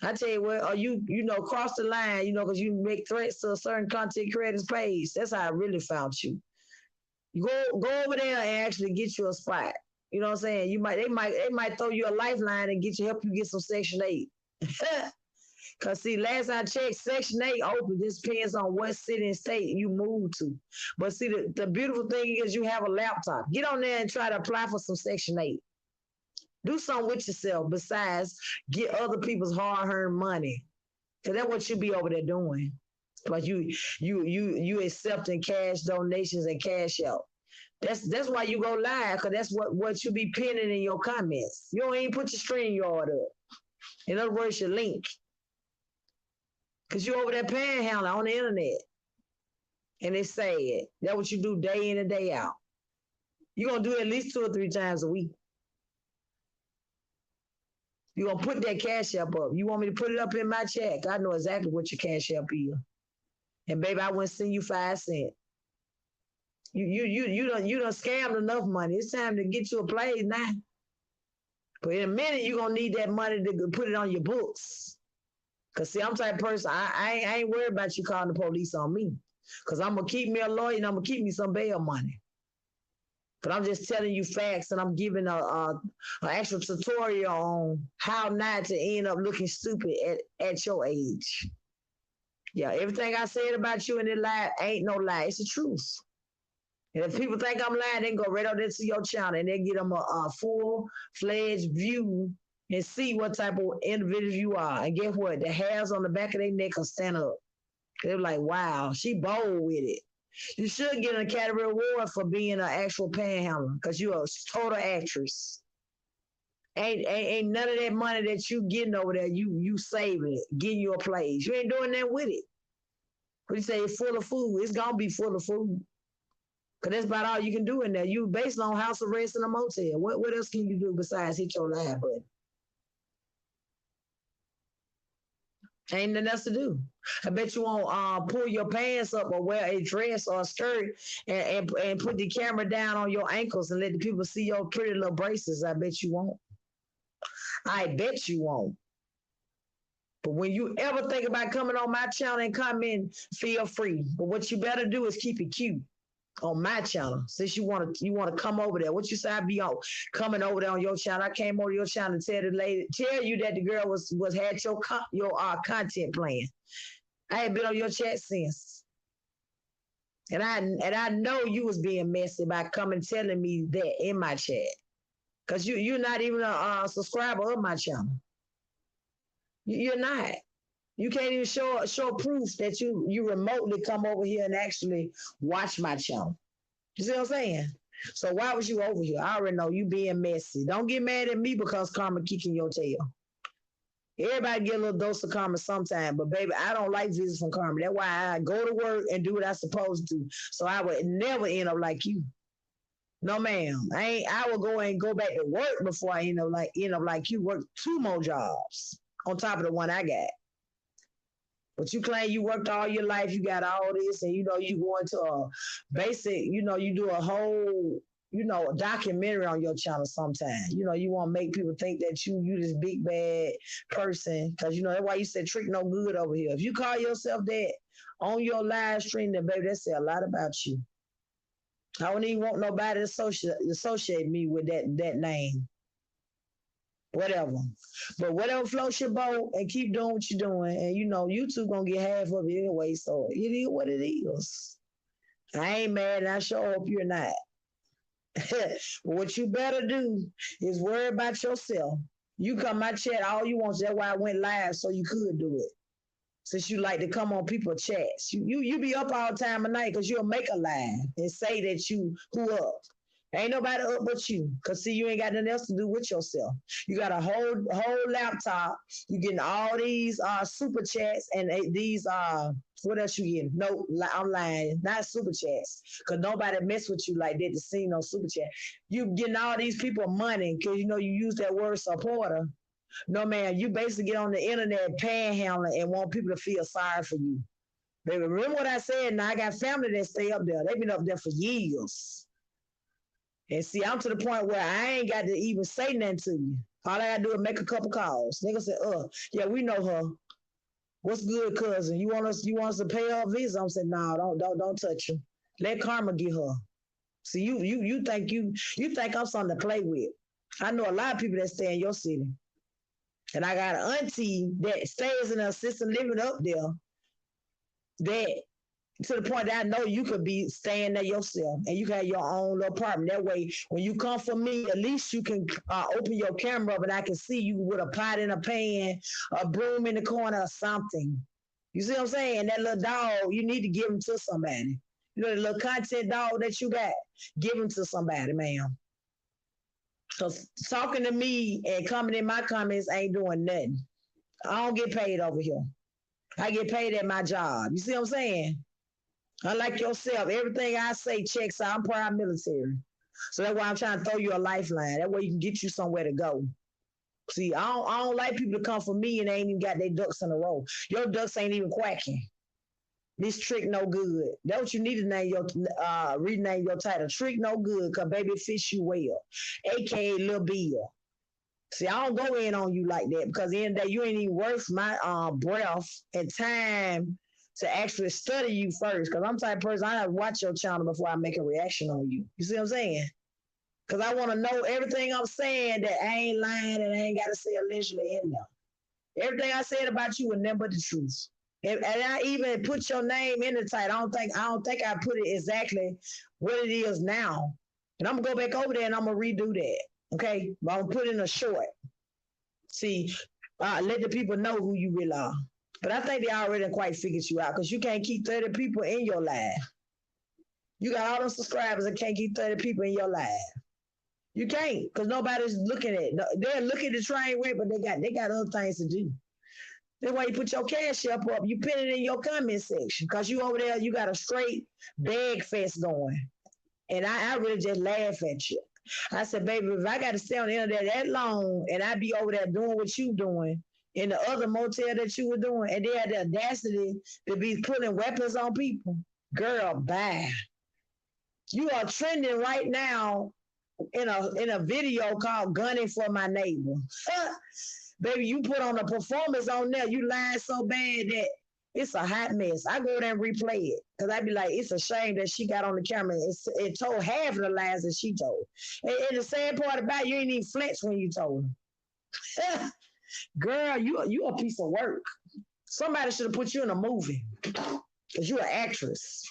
I tell you what, or you cross the line, because you make threats to a certain content creators page. That's how I really found you. You go over there and actually get you a spot. You know what I'm saying? They might throw you a lifeline and help you get some Section 8. Because, see, last I checked, Section 8 open. This depends on what city and state you move to. But, see, the beautiful thing is you have a laptop. Get on there and try to apply for some Section 8. Do something with yourself besides get other people's hard-earned money. Because that's what you be over there doing. Like you accepting cash donations and cash out. That's why you go live, because that's what you be pinning in your comments. You don't even put your StreamYard up. In other words, your link. Because you over there panhandling on the internet. And they say it. That's what you do day in and day out. You're going to do it at least 2 or 3 times a week. You're going to put that cash up. You want me to put it up in my check? I know exactly what your cash up is. And baby, I wouldn't send you 5 cents. You done scammed enough money. It's time to get you a place now. But in a minute, you're going to need that money to put it on your books. Because, see, I'm the type of person, I ain't worried about you calling the police on me. Because I'm going to keep me a lawyer and I'm going to keep me some bail money. But I'm just telling you facts, and I'm giving an actual tutorial on how not to end up looking stupid at your age. Yeah, everything I said about you in this life ain't no lie. It's the truth. And if people think I'm lying, they can go right out there to your channel and they get them a full-fledged view and see what type of individual you are. And guess what? The hairs on the back of their neck will stand up. They're like, wow, she bold with it. You should get an Academy Award for being an actual panhandler because you're a total actress. Ain't none of that money that you getting over there, you saving it, getting you a place. You ain't doing that with it. What you say, it's full of food. It's gonna be full of food. Cause that's about all you can do in there. You based on house arrest in a motel. What else can you do besides hit your live button? Ain't nothing else to do. I bet you won't pull your pants up or wear a dress or a skirt and put the camera down on your ankles and let the people see your pretty little braces. I bet you won't. I bet you won't. But when you ever think about coming on my channel and comment, feel free. But what you better do is keep it cute on my channel. Since you want to come over there. What you say I be on coming over there on your channel? I came over your channel to tell the lady, tell you that the girl was had your content playing. I had been on your chat since. And I know you was being messy by coming telling me that in my chat. Cause you're not even a subscriber of my channel. You're not. You can't even show proof that you remotely come over here and actually watch my channel. You see what I'm saying? So why was you over here? I already know you being messy. Don't get mad at me because karma kicking your tail. Everybody get a little dose of karma sometime, but baby, I don't like visits from karma. That's why I go to work and do what I'm supposed to. So I would never end up like you. No, ma'am. I will go back to work before I end up like you. Work 2 more jobs on top of the one I got. But you claim you worked all your life, you got all this, and you go into a basic, you do a whole, a documentary on your channel sometime. You want to make people think that you this big bad person, because that's why you said trick no good over here. If you call yourself that on your live stream, then baby, that say a lot about you. I don't even want nobody to associate me with that name. Whatever. But whatever floats your boat and keep doing what you're doing. And YouTube gonna get half of it anyway. So it is what it is. I ain't mad and I sure hope you're not. But what you better do is worry about yourself. You come my chat all you want. That's why I went live so you could do it. Since you like to come on people's chats. You be up all time of night because you'll make a live and say that you who up. Ain't nobody up but you. Because, see, you ain't got nothing else to do with yourself. You got a whole laptop. You getting all these super chats and these, what else you getting? No, I'm lying. Not super chats. Because nobody mess with you like that to see no super chat. You getting all these people money because, you use that word supporter. No, man, you basically get on the internet panhandling and want people to feel sorry for you. Baby, remember what I said? Now, I got family that stay up there. They've been up there for years. And see, I'm to the point where I ain't got to even say nothing to you. All I got to do is make a couple calls. Nigga say, yeah, we know her. What's good, cousin? You want us to pay her a visit? I'm saying, no, don't touch her. Let karma get her. See, you think I'm something to play with. I know a lot of people that stay in your city. And I got an auntie that stays in an assisted living up there that to the point that I know you could be staying there yourself and you can have your own little apartment. That way, when you come for me, at least you can open your camera up and I can see you with a pot in a pan, a broom in the corner or something. You see what I'm saying? That little dog, you need to give him to somebody. The little content dog that you got, give him to somebody, ma'am. Because talking to me and coming in my comments ain't doing nothing. I don't get paid over here. I get paid at my job. You see what I'm saying? Unlike yourself, everything I say checks out. I'm proud military. So that's why I'm trying to throw you a lifeline. That way you can get you somewhere to go. See, I don't like people to come for me and they ain't even got their ducks in a row. Your ducks ain't even quacking. This trick no good. That's what you need to name rename your title. Trick no good, because baby, it fits you well. AKA Lil Bill. See, I don't go in on you like that because at the end of the day, you ain't even worth my breath and time to actually study you first. Because I'm the type of person, I have to watch your channel before I make a reaction on you. You see what I'm saying? Because I want to know everything I'm saying that I ain't lying and I ain't got to say allegedly in there. Everything I said about you was nothing but the truth. And I even put your name in the title. I don't think I put it exactly what it is now. And I'm gonna go back over there and I'm gonna redo that. Okay, but I'm gonna put in a short. See, let the people know who you really are. But I think they already quite figured you out because you can't keep 30 people in your life. You got all them subscribers and can't keep 30 people in your life. You can't, because nobody's looking at it. They're looking to train with, but they got other things to do. That's why you put your cash up. You put it in your comment section, because you over there, you got a straight bag fest going. And I really just laugh at you. I said, baby, if I got to stay on the internet that long and I be over there doing what you doing in the other motel that you were doing, and they had the audacity to be putting weapons on people, girl, bye. You are trending right now in a video called "Gunning for My Neighbor." Baby, you put on a performance on there. You lied so bad that it's a hot mess. I go there and replay it because I be like, it's a shame that she got on the camera. It told half of the lies that she told. And the sad part about it, you ain't even flinch when you told her. Girl, you a piece of work. Somebody should have put you in a movie because you're an actress.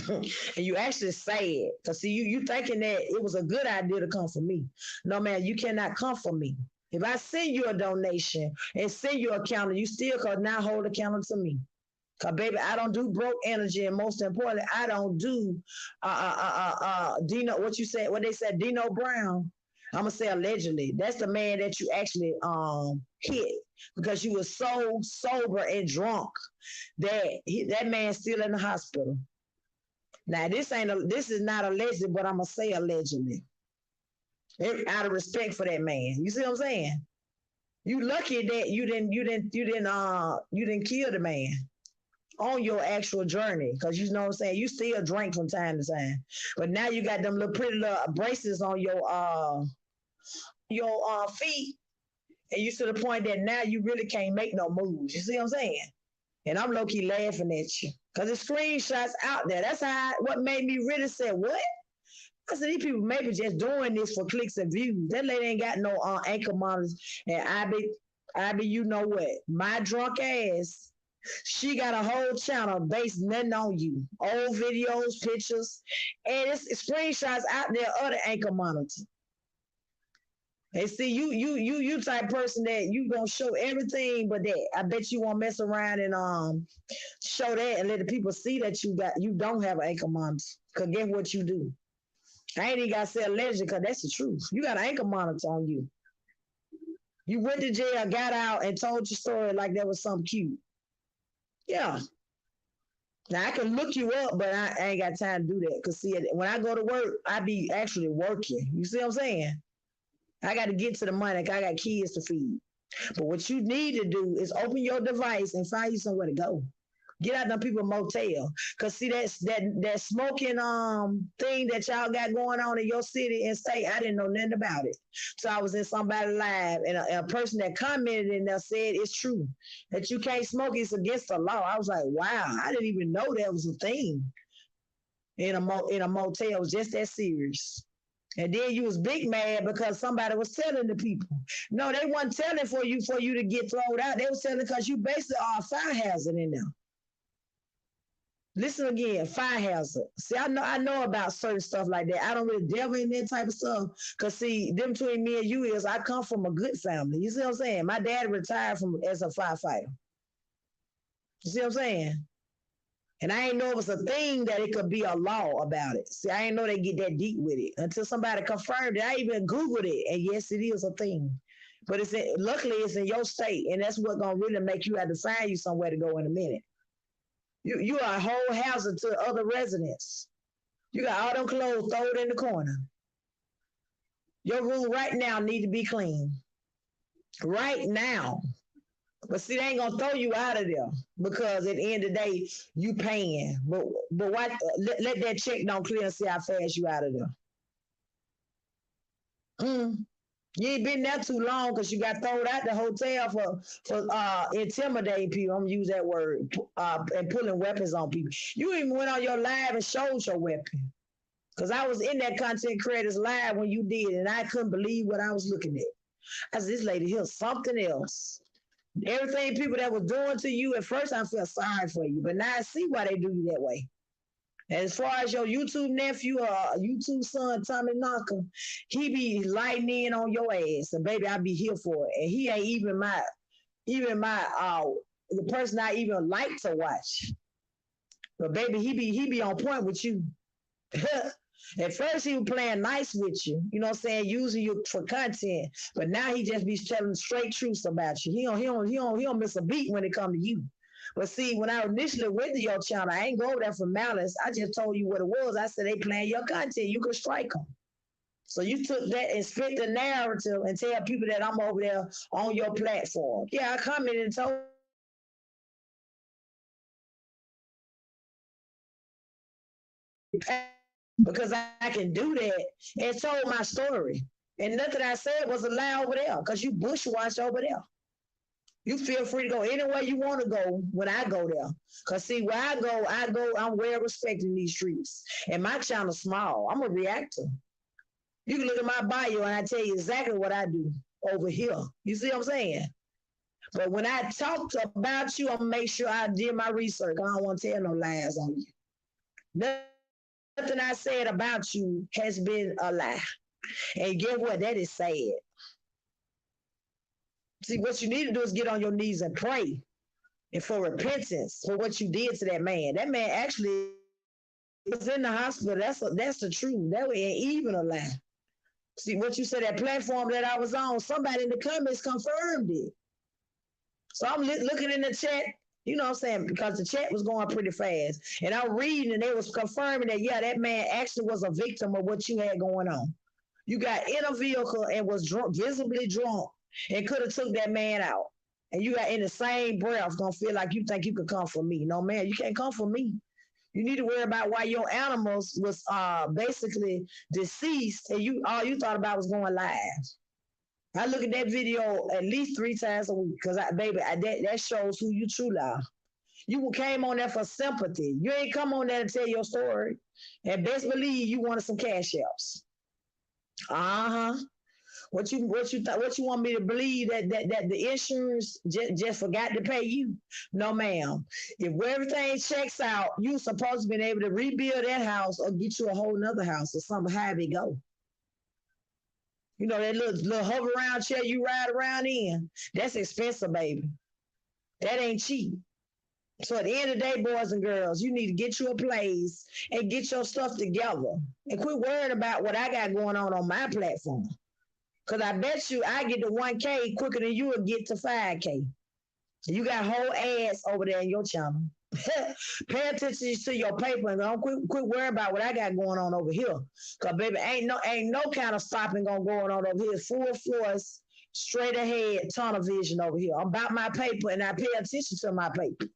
And you actually say it. Because see, you thinking that it was a good idea to come for me. No, man, you cannot come for me. If I send you a donation and send you a counter, you still could not hold a counter to me. Cause baby, I don't do broke energy, and most importantly, I don't do Dino. What you said? What they said? Dino Brown. I'm gonna say allegedly. That's the man that you actually hit because you were so sober and drunk that that man's still in the hospital. Now this is not alleged, but I'm gonna say allegedly. Out of respect for that man. You see what I'm saying? You lucky that you didn't kill the man on your actual journey. Cause you know what I'm saying, you still drink from time to time. But now you got them little pretty little braces on your feet. And you to the point that now you really can't make no moves. You see what I'm saying? And I'm low key laughing at you. Cause the screenshots out there. That's what made me really say, what? I said, these people maybe just doing this for clicks and views. That lady ain't got no anchor monitors. And I be, you know what? My drunk ass, she got a whole channel based nothing on you. Old videos, pictures, and it's screenshots out there of the anchor monitors. And see, you type person that you gonna show everything but that. I bet you won't mess around and show that and let the people see that you don't have an anchor monitor. Cause guess what you do? I ain't even got to say alleged because that's the truth. You got an anchor monitor on you. You went to jail, got out, and told your story like that was something cute. Yeah. Now I can look you up, but I ain't got time to do that. Cause see, when I go to work, I be actually working. You see what I'm saying? I got to get to the money. I got kids to feed. But what you need to do is open your device and find you somewhere to go. Get out them people motel. Cause see that smoking thing that y'all got going on in your city and state, I didn't know nothing about it. So I was in somebody live and a person that commented in there said it's true. That you can't smoke, it's against the law. I was like, wow, I didn't even know that was a thing in a motel. It was just that serious. And then you was big mad because somebody was telling the people. No, they wasn't telling for you to get thrown out. They was telling because you basically are a fire hazard in there. Listen again, fire hazard. See, I know about certain stuff like that. I don't really delve in that type of stuff. Cause see, them between me and you is I come from a good family. You see what I'm saying? My dad retired as a firefighter. You see what I'm saying? And I ain't know it was a thing that it could be a law about it. See, I ain't know they get that deep with it until somebody confirmed it. I even Googled it, and yes, it is a thing. But luckily it's in your state, and that's what's gonna really make you have to find you somewhere to go in a minute. You are a whole hazard to other residents. You got all them clothes thrown in the corner. Your room right now need to be clean. Right now. But see, they ain't gonna throw you out of there because at the end of the day, you paying. But why let that check don't clear and see how fast you out of there. You ain't been there too long because you got thrown out the hotel for intimidating people. I'm gonna use that word and pulling weapons on people. You even went on your live and showed your weapon. Cause I was in that content creators live when you did, and I couldn't believe what I was looking at. I said, this lady here's something else. Everything people that was doing to you at first, I felt sorry for you, but now I see why they do you that way. As far as your YouTube nephew or YouTube son, Tommy Knocker, he be lighting in on your ass. And baby, I be here for it. And he ain't even the person I even like to watch. But baby, he be on point with you. At first he was playing nice with you, you know what I'm saying, using you for content. But now he just be telling straight truths about you. He don't miss a beat when it come to you. But see, when I initially went to your channel, I ain't go over there for malice. I just told you what it was. I said they playing your content. You could strike them. So you took that and split the narrative and tell people that I'm over there on your platform. Yeah, I commented and told because I can do that and told my story. And nothing I said was a lie over there because you bushwashed over there. You feel free to go anywhere you want to go when I go there. Cause see, where I go, I'm well respected in these streets. And my channel's small. I'm a reactor. You can look at my bio and I tell you exactly what I do over here. You see what I'm saying? But when I talk about you, I'm gonna make sure I did my research. I don't want to tell no lies on you. Nothing I said about you has been a lie. And get what? That is sad. See, what you need to do is get on your knees and pray and for repentance for what you did to that man. That man actually was in the hospital. That's the truth. That ain't even a lie. See, what you said, that platform that I was on, somebody in the comments confirmed it. So I'm looking in the chat, you know what I'm saying, because the chat was going pretty fast. And I'm reading and they was confirming that, yeah, that man actually was a victim of what you had going on. You got in a vehicle and was drunk, visibly drunk, and could have took that man out. And you got in the same breath gonna feel like you think you could come for me. No, man, you can't come for me. You need to worry about why your animals was basically deceased and you all you thought about was going live. I look at that video at least 3 times a week because that shows who you truly are. You came on there for sympathy. You ain't come on there to tell your story. And best believe you wanted some cash apps. Uh-huh. What you want me to believe that the insurance just forgot to pay you? No, ma'am. If everything checks out, you supposed to be able to rebuild that house or get you a whole nother house or something. How it go? You know that little hover around chair you ride around in? That's expensive, baby. That ain't cheap. So at the end of the day, boys and girls, you need to get you a place and get your stuff together and quit worrying about what I got going on my platform. Because I bet you I get to 1K quicker than you will get to 5K. You got whole ads over there in your channel. Pay attention to your paper and don't quit worrying about what I got going on over here. Cause baby, ain't no kind of stopping going on over here. Full floors, straight ahead, tunnel vision over here. I'm about my paper and I pay attention to my paper.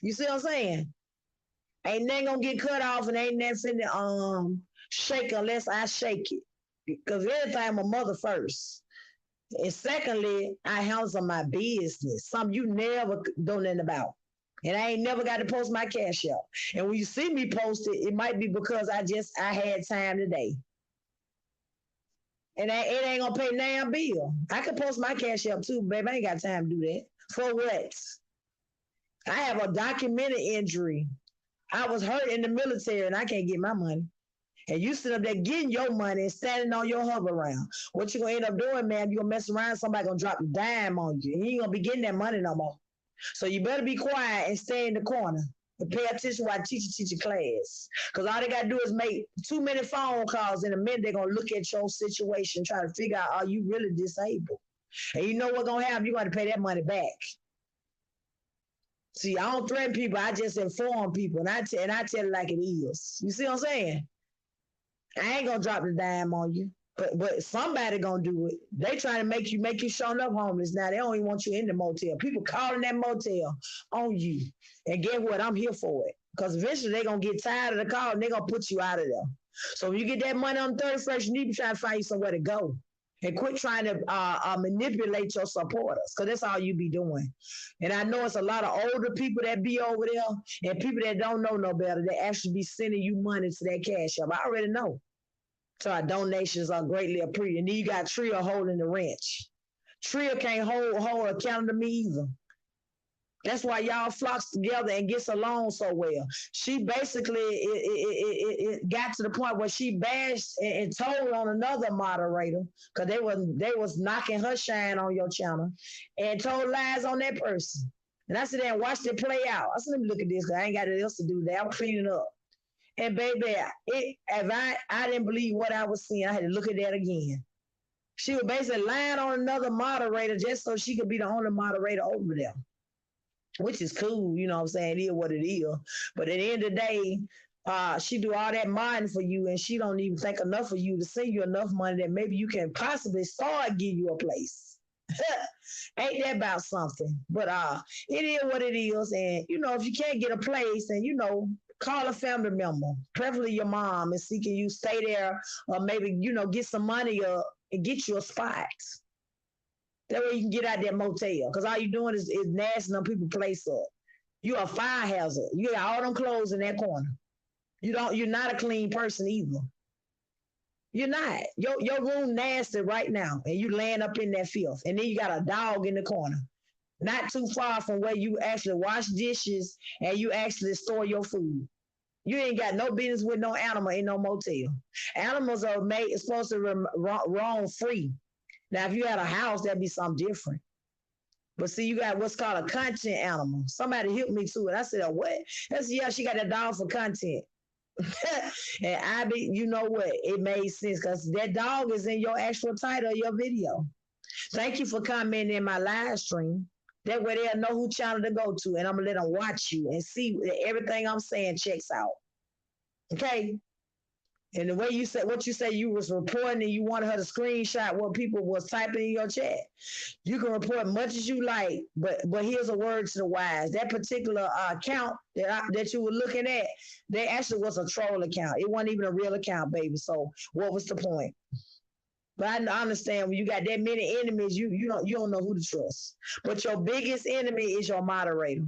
You see what I'm saying? Ain't nothing gonna get cut off and ain't nothing finna shake unless I shake it. Because everything I'm a mother first. And secondly, I handle my business. Something you never know nothing about. And I ain't never got to post my cash out. And when you see me post it, it might be because I had time today. And it ain't gonna pay damn bill. I can post my cash up too, baby. I ain't got time to do that. For what? I have a documented injury. I was hurt in the military and I can't get my money. And you sit up there getting your money and standing on your hover around. What you gonna end up doing, man, you gonna mess around, somebody gonna drop a dime on you. And you ain't gonna be getting that money no more. So you better be quiet and stay in the corner. And pay attention while teach your class. Because all they gotta do is make too many phone calls in a minute, they're gonna look at your situation, try to figure out, are you really disabled? And you know what's gonna happen? You're gonna pay that money back. See, I don't threaten people, I just inform people and I tell it like it is. You see what I'm saying? I ain't gonna drop the dime on you, but somebody gonna do it. They trying to make you showing up homeless now. They don't even want you in the motel. People calling that motel on you, and get what? I'm here for it because eventually they gonna get tired of the call and they gonna put you out of there. So when you get that money on the 31st, you need to try to find you somewhere to go. And quit trying to manipulate your supporters, because that's all you be doing. And I know it's a lot of older people that be over there and people that don't know no better that actually be sending you money to that cash app. I already know. So our donations are greatly appreciated. And then you got Tria holding the wrench. Tria can't hold a counter to me either. That's why y'all flocks together and gets along so well. She basically it got to the point where she bashed and told on another moderator because they was knocking her shine on your channel and told lies on that person. And I sit there and watched it play out. I said, let me look at this because I ain't got anything else to do there. I'm cleaning up. And baby, if I didn't believe what I was seeing, I had to look at that again. She was basically lying on another moderator just so she could be the only moderator over there, which is cool, you know what I'm saying? It is what it is. But at the end of the day, she do all that modding for you, and she don't even think enough of you to send you enough money that maybe you can possibly start give you a place. Ain't that about something? But it is what it is. And you know, if you can't get a place, then you know, call a family member, preferably your mom, and see can you stay there, or maybe you know get some money up and get you a spot. That way you can get out that motel. Because all you doing is nasty on people's place up. You a fire hazard. You got all them clothes in that corner. You're not a clean person either. You're not. Your room nasty right now. And you laying up in that filth. And then you got a dog in the corner. Not too far from where you actually wash dishes and you actually store your food. You ain't got no business with no animal in no motel. Animals are supposed to roam free. Now, if you had a house, that'd be something different. But see, you got what's called a content animal. Somebody helped me to it. I said, what? I said, yeah, she got that dog for content. And you know what? It made sense because that dog is in your actual title of your video. Thank you for commenting in my live stream. That way they'll know who channel to go to, and I'm gonna let them watch you and see that everything I'm saying checks out. Okay? And the way you said what you say you was reporting and you wanted her to screenshot what people was typing in your chat. You can report much as you like, but here's a word to the wise. That particular account that you were looking at, they actually was a troll account. It wasn't even a real account, baby. So what was the point? But I understand when you got that many enemies, you don't know who to trust. But your biggest enemy is your moderator.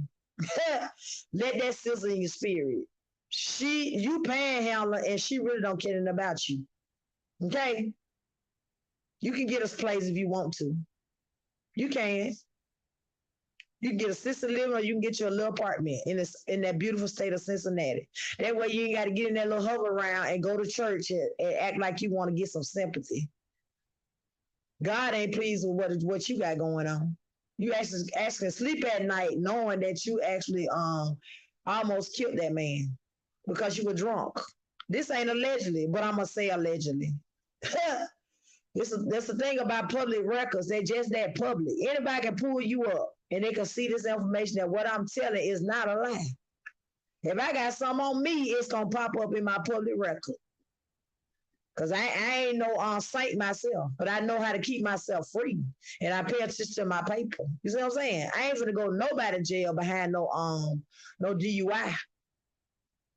Let that sizzle in your spirit. You panhandler and she really don't care anything about you. Okay? You can get us place if you want to. You can. You can get assisted living or you can get you a little apartment in that beautiful state of Cincinnati. That way you ain't got to get in that little hover around and go to church and act like you want to get some sympathy. God ain't pleased with what you got going on. You actually asking to sleep at night knowing that you actually almost killed that man because you were drunk. This ain't allegedly, but I'm going to say allegedly. That's the thing about public records. They're just that public. Anybody can pull you up and they can see this information that what I'm telling is not a lie. If I got something on me, it's going to pop up in my public record. Because I ain't no saint myself, but I know how to keep myself free. And I pay attention to my paper. You see what I'm saying? I ain't gonna go nobody jail behind no DUI.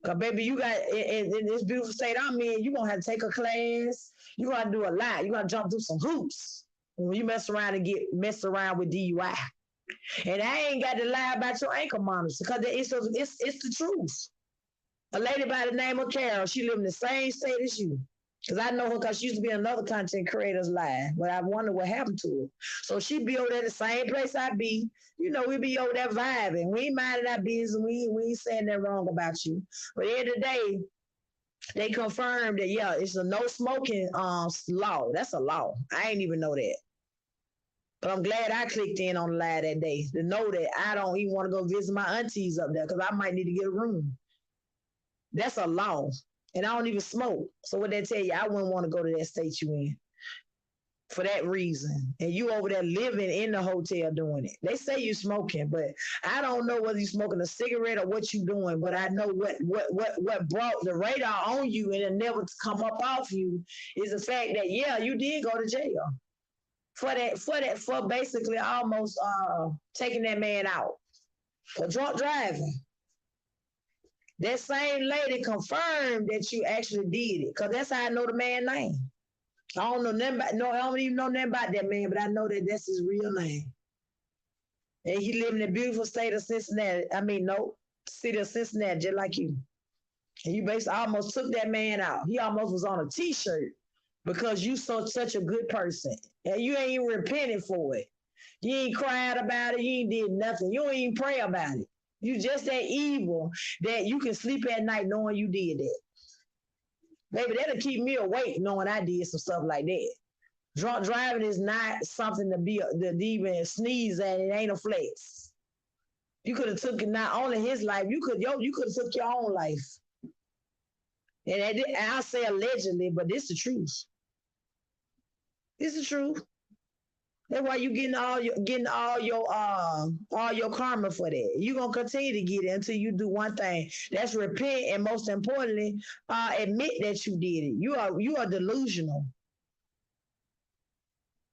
Cause baby, you got in this beautiful state I'm in, you gonna have to take a class. You gotta do a lot. You gotta jump through some hoops when you mess around and get messed around with DUI. And I ain't got to lie about your ankle monitor because it's the truth. A lady by the name of Carol, she live in the same state as you. Because I know her because she used to be another content creator's live, but I wonder what happened to her. So she be over there the same place I be. You know, we be over there vibing. We ain't minding our business. We ain't saying that wrong about you. But at the end of the day, they confirmed that, yeah, it's a no smoking law. That's a law. I ain't even know that. But I'm glad I clicked in on the live that day to know that I don't even want to go visit my aunties up there because I might need to get a room. That's a law. And I don't even smoke. So what they tell you, I wouldn't want to go to that state you in for that reason. And you over there living in the hotel doing it. They say you smoking, but I don't know whether you smoking a cigarette or what you doing, but I know what brought the radar on you and it never come up off you is the fact that, yeah, you did go to jail for basically almost taking that man out for drunk driving. That same lady confirmed that you actually did it, because that's how I know the man's name. I don't know nothing about, I don't even know nothing about that man, but I know that that's his real name. And he lived in the beautiful state of Cincinnati. City of Cincinnati, just like you. And you basically almost took that man out. He almost was on a t-shirt because you such a good person. And you ain't even repented for it. You ain't cried about it. You ain't did nothing. You ain't even pray about it. You just that evil that you can sleep at night knowing you did that. Baby, that'll keep me awake knowing I did some stuff like that. Drunk driving is not something to even sneeze at. It ain't a flex. You could have took not only his life, you could have took your own life. And I say allegedly, but this the truth. This the truth. That's why you getting all your karma for that. You gonna continue to get it until you do one thing. That's repent, and most importantly, admit that you did it. You are delusional.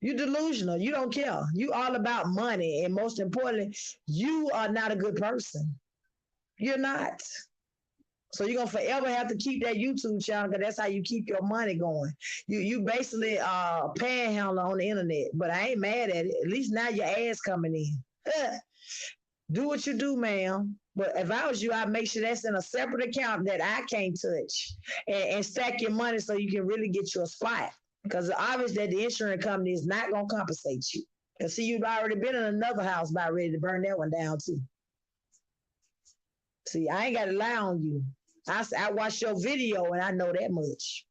You delusional. You don't care. You all about money, and most importantly, you are not a good person. You're not. So you're gonna forever have to keep that YouTube channel because that's how you keep your money going. You basically panhandle on the internet, but I ain't mad at it. At least now your ass coming in. Do what you do, ma'am. But if I was you, I'd make sure that's in a separate account that I can't touch, and stack your money so you can really get you a spot. Because obvious that the insurance company is not gonna compensate you. Cause see, you've already been in another house about ready to burn that one down too. See, I ain't got to lie on you. I watched your video and I know that much.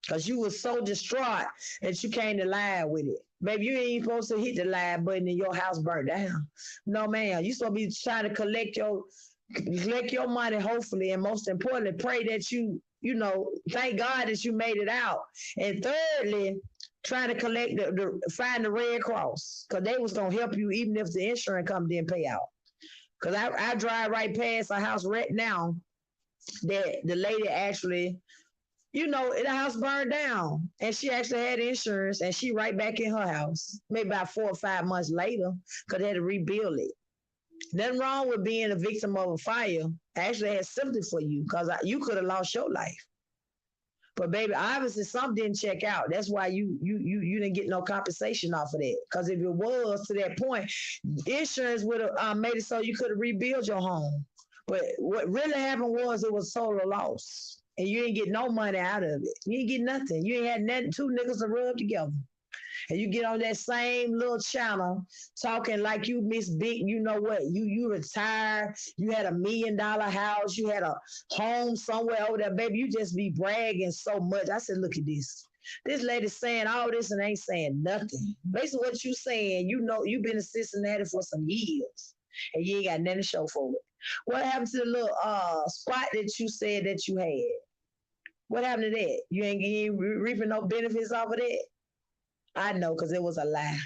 Because you were so distraught that you came to lie with it. Baby, you ain't supposed to hit the lie button and your house burnt down. No, man. You supposed to be trying to collect your money, hopefully, and most importantly, pray that you thank God that you made it out. And thirdly, trying to collect find the Red Cross. Because they was going to help you even if the insurance company didn't pay out. Because I drive right past a house right now that the lady actually, the house burned down and she actually had insurance and she right back in her house, maybe about 4 or 5 months later, because they had to rebuild it. Nothing wrong with being a victim of a fire. I actually had sympathy for you because you could have lost your life. But baby, obviously something didn't check out. That's why you didn't get no compensation off of that. Because if it was to that point, insurance would have made it so you could have rebuilt your home. But what really happened was it was total loss. And you didn't get no money out of it. You didn't get nothing. You ain't had nothing, two niggas to rub together. And you get on that same little channel talking like you Miss Big, you know what, you retired, you had $1 million house, you had a home somewhere over there, baby, you just be bragging so much. I said, look at this. This lady saying all this and ain't saying nothing. Basically what you saying, you've been in Cincinnati for some years and you ain't got nothing to show for it. What happened to the little spot that you said that you had? What happened to that? You ain't reaping no benefits off of that? I know, because it was a lie.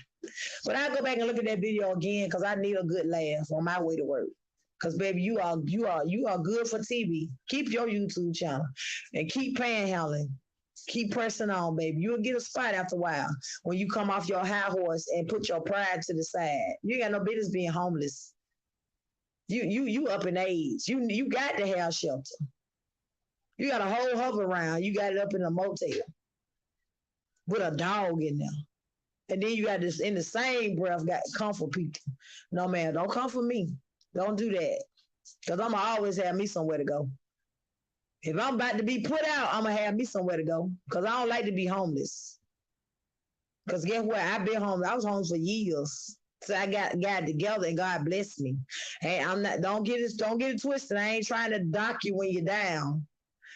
But I'll go back and look at that video again because I need a good laugh on my way to work. Because baby, you are good for TV. Keep your YouTube channel and keep panhandling. Keep pressing on, baby. You'll get a spot after a while when you come off your high horse and put your pride to the side. You ain't got no business being homeless. You up in age. You got to have shelter. You got a whole hover around. You got it up in a motel with a dog in there. And then you got this in the same breath, got comfort people. No, man, don't comfort me. Don't do that. Because I'm going to always have me somewhere to go. If I'm about to be put out, I'm going to have me somewhere to go. Because I don't like to be homeless. Because guess what? I've been homeless. I was homeless for years. So I got together and God blessed me. Hey, don't get it twisted. I ain't trying to dock you when you're down.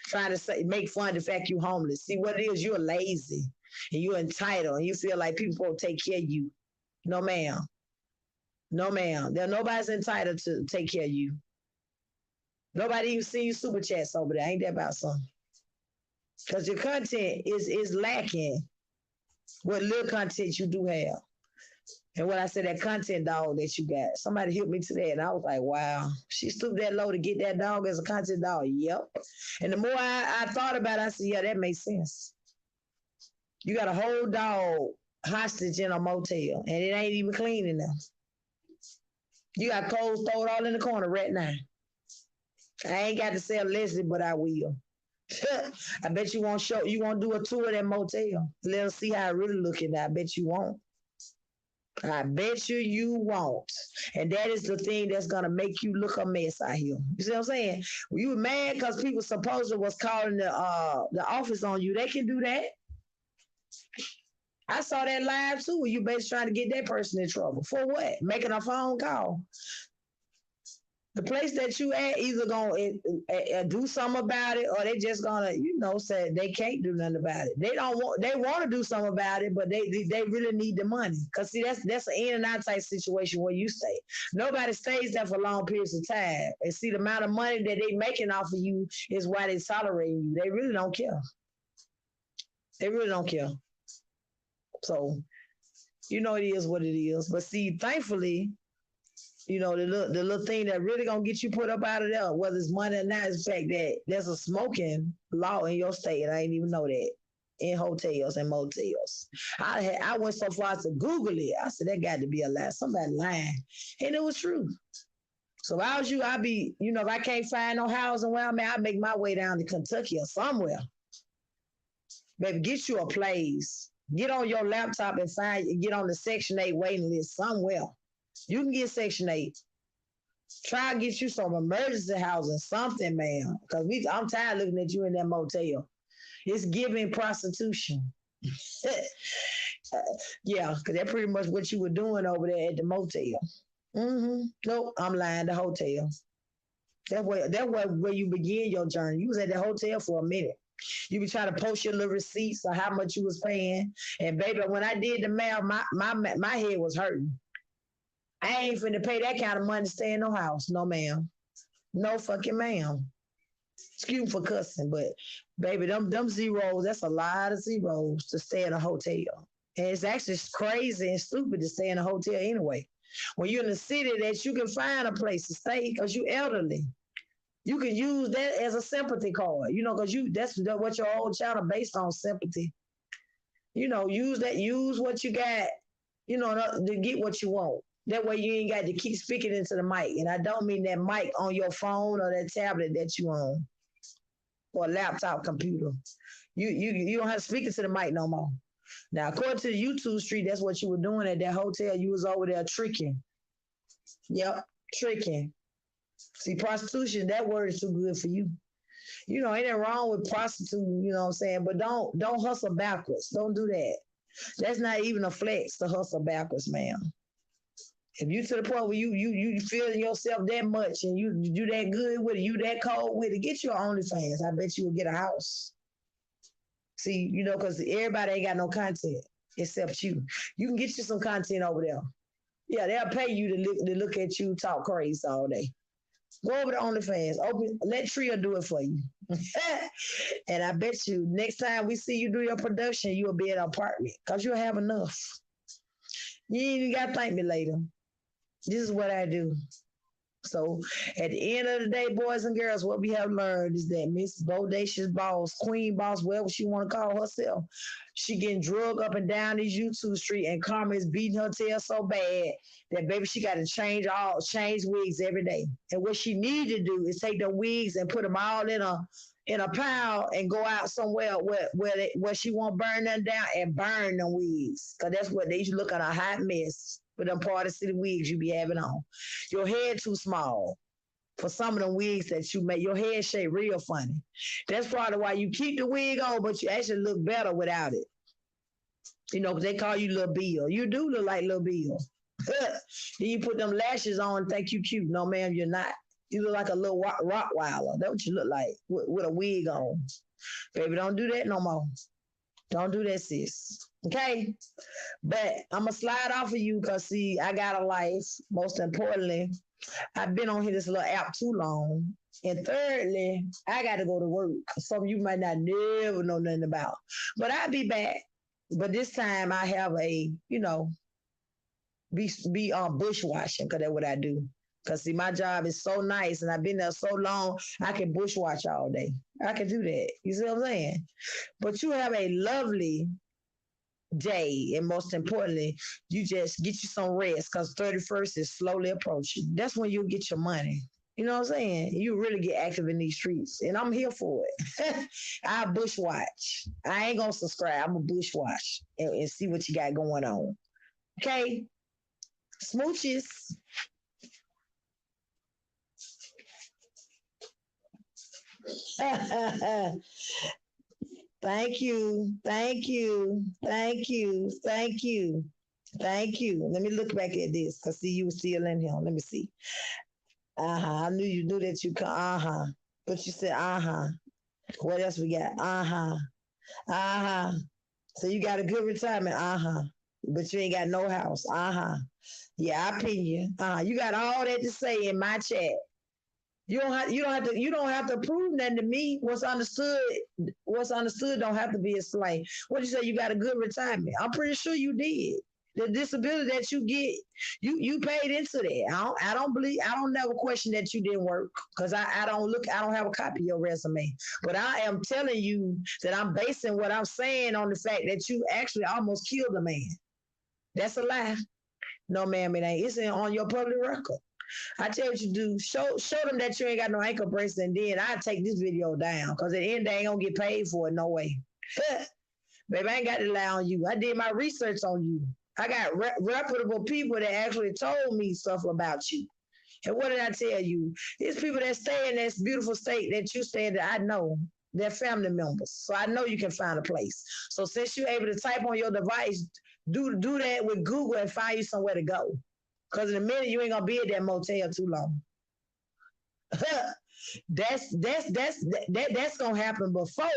Trying to make fun of the fact you're homeless. See what it is, you're lazy. And you're entitled and you feel like people will take care of you. No, ma'am. No, ma'am. Nobody's entitled to take care of you. Nobody even see you super chats over there. Ain't that about something? Because your content is lacking what little content you do have. And when I said that content dog that you got, somebody hit me to that and I was like, wow, she stooped that low to get that dog as a content dog. Yep. And the more I thought about it, I said, yeah, that makes sense. You got a whole dog hostage in a motel, and it ain't even clean enough. You got clothes thrown all in the corner right now. I ain't got to sell Leslie, but I will. I bet you won't do a tour of that motel. Let us see how it really looking. I bet you won't. I bet you won't. And that is the thing that's going to make you look a mess out here. You see what I'm saying? You were mad because people supposedly was calling the office on you. They can do that. I saw that live too. You basically trying to get that person in trouble. For what? Making a phone call. The place that you at either gonna do something about it, or they just gonna, say they can't do nothing about it. They don't want. They want to do something about it, but they really need the money. Cause see, that's an in and out type situation where you stay. Nobody stays there for long periods of time. And see, the amount of money that they making off of you is why they tolerating you. They really don't care. They really don't care. So it is what it is. But see, thankfully, the little thing that really gonna get you put up out of there, whether it's money or not, is the fact that there's a smoking law in your state, and I didn't even know that, in hotels and motels. I went so far as to Google it. I said that got to be a lie. Somebody lying, and it was true. So if I was you, I'd be, if I can't find no housing where I'm at, I make my way down to Kentucky or somewhere. Baby, get you a place. Get on your laptop and get on the Section 8 waiting list somewhere. You can get Section 8. Try to get you some emergency housing, something, man. Because I'm tired of looking at you in that motel. It's giving prostitution. Yeah, because that's pretty much what you were doing over there at the motel. Nope, I'm lying. The hotel. That's where you begin your journey. You was at the hotel for a minute. You be trying to post your little receipts of how much you was paying. And baby, when I did the math, my head was hurting. I ain't finna pay that kind of money to stay in no house. No, ma'am. No fucking ma'am. Excuse me for cussing, but baby, them zeros, that's a lot of zeros to stay in a hotel. And it's actually crazy and stupid to stay in a hotel anyway. When you're in the city that you can find a place to stay because you're elderly. You can use that as a sympathy card, because that's what your whole channel based on, sympathy. Use what you got, to get what you want. That way you ain't got to keep speaking into the mic. And I don't mean that mic on your phone or that tablet that you own or laptop computer. You don't have to speak into the mic no more. Now, according to the YouTube street, that's what you were doing at that hotel. You was over there tricking. Yep, tricking. See, prostitution, that word is too good for you. Ain't nothing wrong with prostituting, you know what I'm saying? But don't hustle backwards. Don't do that. That's not even a flex to hustle backwards, man. If you to the point where you feeling yourself that much and you that good with it, you that cold with it, get your OnlyFans. I bet you will get a house. See, because everybody ain't got no content except you. You can get you some content over there. Yeah, they'll pay you to look at you talk crazy all day. Go over to OnlyFans. Let Tria do it for you. And I bet you next time we see you do your production, you'll be at an apartment because you'll have enough. You ain't even got to thank me later. This is what I do. So at the end of the day, boys and girls, what we have learned is that Miss Bodacious Boss, Queen Boss, whatever she want to call herself, she getting drugged up and down these YouTube street, and Karma is beating her tail so bad that baby she got to change wigs every day. And what she need to do is take the wigs and put them all in a pile and go out somewhere where she won't burn them down and burn them wigs. Because that's what they look at, a hot mess with them Party City wigs you be having on. Your head too small for some of them wigs that you make. Your head shape real funny. That's probably why you keep the wig on, but you actually look better without it. Because they call you Lil Bill. You do look like Lil Bill. Then you put them lashes on and think you cute. No, ma'am, you're not. You look like a little Rottweiler. That's what you look like with a wig on. Baby, don't do that no more. Don't do that, sis. Okay? But I'm going to slide off of you because, see, I got a life. Most importantly, I've been on here this little app too long. And thirdly, I got to go to work. Some of you might not never know nothing about. But I'll be back. But this time I have be bushwashing because that's what I do. Because, see, my job is so nice and I've been there so long, I can bushwatch all day. I can do that. You see what I'm saying? But you have a lovely day. And most importantly, you just get you some rest because 31st is slowly approaching. That's when you'll get your money. You know what I'm saying? You really get active in these streets. And I'm here for it. I bushwatch. I ain't going to subscribe. I'm going to bushwatch and see what you got going on. Okay? Smooches. Thank you. Thank you. Thank you. Thank you. Thank you. Let me look back at this because see you were still in here. Let me see. I knew you knew that you could. But you said What else we got? So you got a good retirement. But you ain't got no house. Yeah, I pin you. You got all that to say in my chat. You don't have to prove nothing to me. What's understood don't have to be explained. What you say? You got a good retirement. I'm pretty sure you did. The disability that you get, you paid into that. I don't never question that you didn't work because I don't have a copy of your resume. But I am telling you that I'm basing what I'm saying on the fact that you actually almost killed a man. That's a lie. No, ma'am, it ain't. It's on your public record. I tell you what you do. Show them that you ain't got no ankle bracelet, and then I take this video down. Cause at the end they ain't gonna get paid for it. No way. Baby, I ain't got to lie on you. I did my research on you. I got reputable people that actually told me stuff about you. And what did I tell you? These people that stay in this beautiful state that you stay in, that I know, they're family members. So I know you can find a place. So since you're able to type on your device, do that with Google and find you somewhere to go. Because in a minute, you ain't going to be at that motel too long. That's going to happen before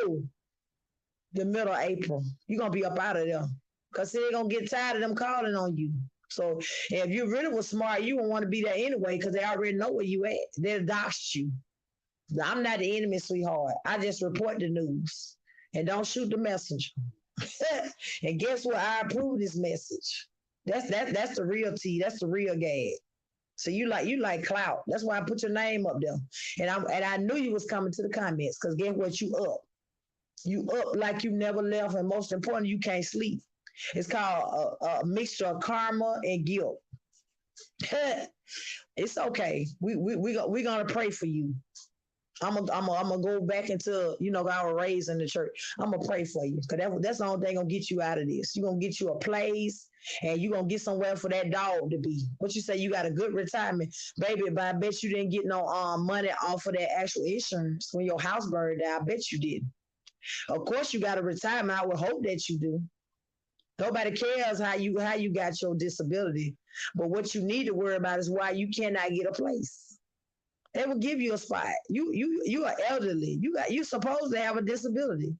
the middle of April. You're going to be up out of there. Because they're going to get tired of them calling on you. So if you really was smart, you wouldn't want to be there anyway because they already know where you at. They'll dox you. I'm not the enemy, sweetheart. I just report the news. And don't shoot the messenger. And guess what? I approve this message. That's the real tea. That's the real gag. So you like clout. That's why I put your name up there. And I knew you was coming to the comments because guess what? You up. You up like you never left. And most important, you can't sleep. It's called a mixture of karma and guilt. It's okay. We gonna pray for you. I'm gonna go back into our raised in the church. I'm gonna pray for you because that's the only thing gonna get you out of this. You gonna get you a place and you gonna get somewhere for that dog to be. What you say? You got a good retirement, baby. But I bet you didn't get no money off of that actual insurance when your house burned down. I bet you didn't. Of course, you got a retirement. I would hope that you do. Nobody cares how you got your disability, but what you need to worry about is why you cannot get a place. They will give you a spot. You are elderly. You supposed to have a disability.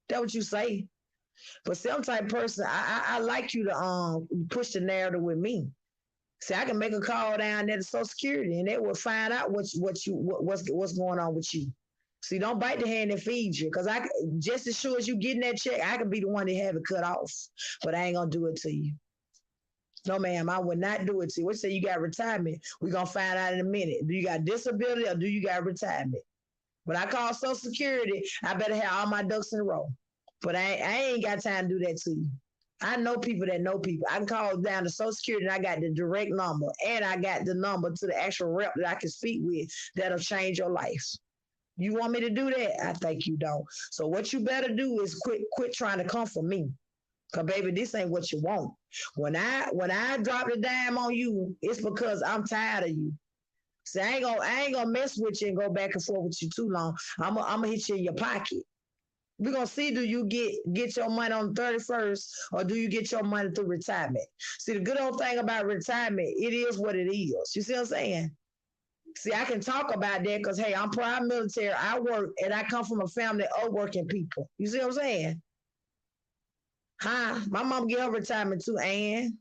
That's what you say. But some type of person, I like you to push the narrative with me. See, I can make a call down there to Social Security, and they will find out what's going on with you. See, don't bite the hand that feeds you, because I just as sure as you getting that check, I could be the one that have it cut off, but I ain't gonna do it to you. No, ma'am, I would not do it to you. What say you got retirement? We're gonna find out in a minute. Do you got disability or do you got retirement? When I call Social Security, I better have all my ducks in a row. But I ain't got time to do that to you. I know people that know people. I can call down to Social Security and I got the direct number and I got the number to the actual rep that I can speak with that'll change your life. You want me to do that? I think you don't. So what you better do is quit trying to come for me. Cause baby, this ain't what you want. When I drop the dime on you, it's because I'm tired of you. See, I ain't gonna mess with you and go back and forth with you too long. I'm gonna hit you in your pocket. We're gonna see, do you get your money on the 31st or do you get your money through retirement? See, the good old thing about retirement, it is what it is. You see what I'm saying? See, I can talk about that because hey, I'm proud military. I work and I come from a family of working people. You see what I'm saying? Huh? My mom get her retirement too, and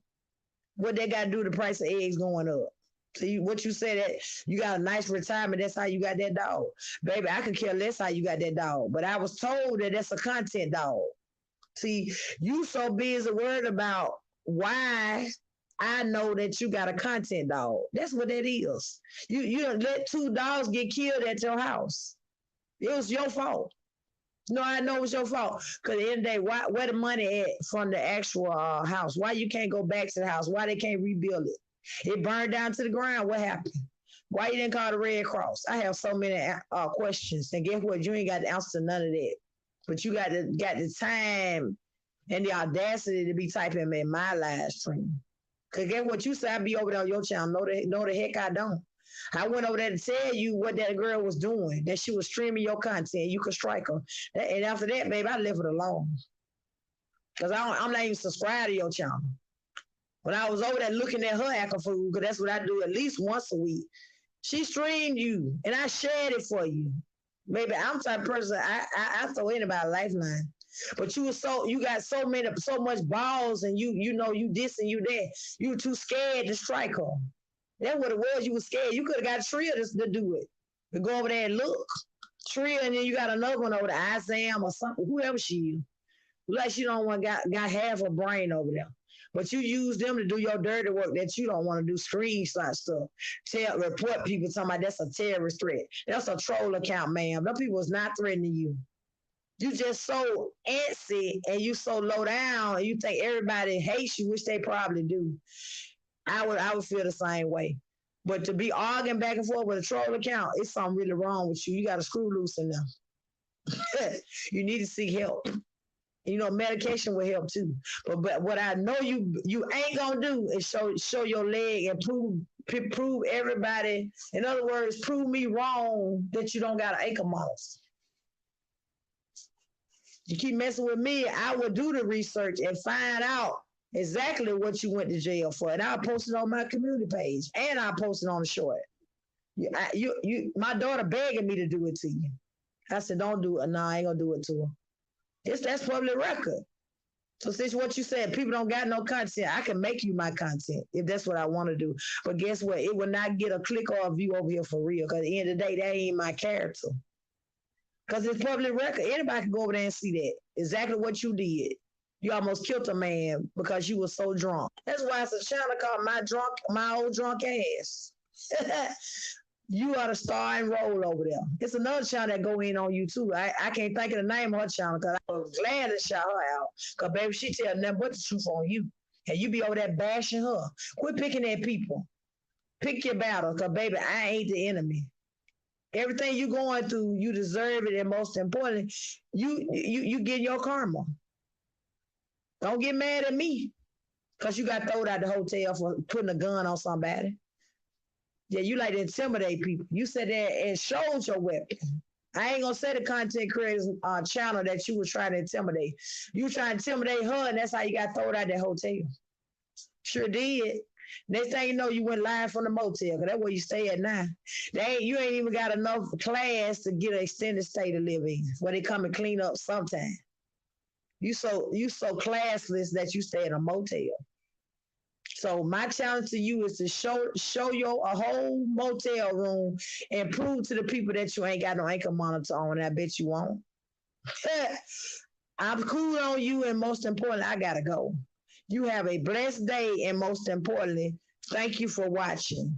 what they got to do, the price of eggs going up. See, what you said, that you got a nice retirement, that's how you got that dog. Baby, I could care less how you got that dog. But I was told that that's a content dog. See, you so busy worried about why I know that you got a content dog. That's what that is. You don't let two dogs get killed at your house. It was your fault. No, I know it was your fault. Because at the end of the day, where the money at from the actual house? Why you can't go back to the house? Why they can't rebuild it? It burned down to the ground. What happened? Why you didn't call the Red Cross? I have so many questions. And guess what? You ain't got the answer to none of that. But you got the time and the audacity to be typing in my live stream. Because guess what? You said I be over there on your channel. No, the heck I don't. I went over there to tell you what that girl was doing, that she was streaming your content. You could strike her. And after that, baby, I left it alone. Because I'm not even subscribed to your channel. When I was over there looking at her acting food, because that's what I do at least once a week, She streamed you, and I shared it for you. Maybe I'm the type of person I throw anybody a lifeline. But you got so much balls, and you know you this and you that. You were too scared to strike her. That's what it was. You were scared. You could have got Tria to do it. To go over there and look. Tria, and then you got another one over there, Isam or something, whoever she is. Like she don't want got half a brain over there. But you use them to do your dirty work that you don't want to do, screenshot stuff. Report people talking about that's a terrorist threat. That's a troll account, ma'am. Them people is not threatening you. You just so antsy and you so low down and you think everybody hates you, which they probably do. I would feel the same way. But to be arguing back and forth with a troll account, it's something really wrong with you. You got a screw loose in them. You need to seek help. You know, medication will help too. But what I know you ain't gonna do is show your leg and prove everybody. In other words, prove me wrong that you don't got an ankle monitor. You keep messing with me, I will do the research and find out exactly what you went to jail for. And I'll post it on my community page. And I'll post it on the short. My daughter begging me to do it to you. I said, don't do it. No, I ain't gonna do it to her. That's public record. So since what you said, people don't got no content, I can make you my content if that's what I want to do. But guess what? It will not get a click or a view over here for real. Because at the end of the day, that ain't my character. Because it's public record. Anybody can go over there and see that. Exactly what you did. You almost killed a man because you were so drunk. That's why it's a channel called My Old Drunk Ass. You are the star and roll over there. It's another channel that go in on you too. I can't think of the name of her channel because I was glad to shout her out. Because baby, she tell nothing but the truth on you. And you be over there bashing her. Quit picking at people. Pick your battle because baby, I ain't the enemy. Everything you going through, you deserve it. And most importantly, you get your karma. Don't get mad at me because you got thrown out the hotel for putting a gun on somebody. Yeah, you like to intimidate people. You said that and showed your weapon. I ain't gonna say the content creators channel that you was trying to intimidate. You trying to intimidate her, and that's how you got thrown out that hotel. Sure did. Next thing you know, you went live from the motel, because that's where you stay at now. You ain't even got enough class to get an extended stay to live in, where they come and clean up sometime. You so classless that you stay in a motel. So my challenge to you is to show your a whole motel room and prove to the people that you ain't got no ankle monitor on. I bet you won't. I'm cool on you, and most importantly, I gotta go. You have a blessed day, and most importantly, thank you for watching.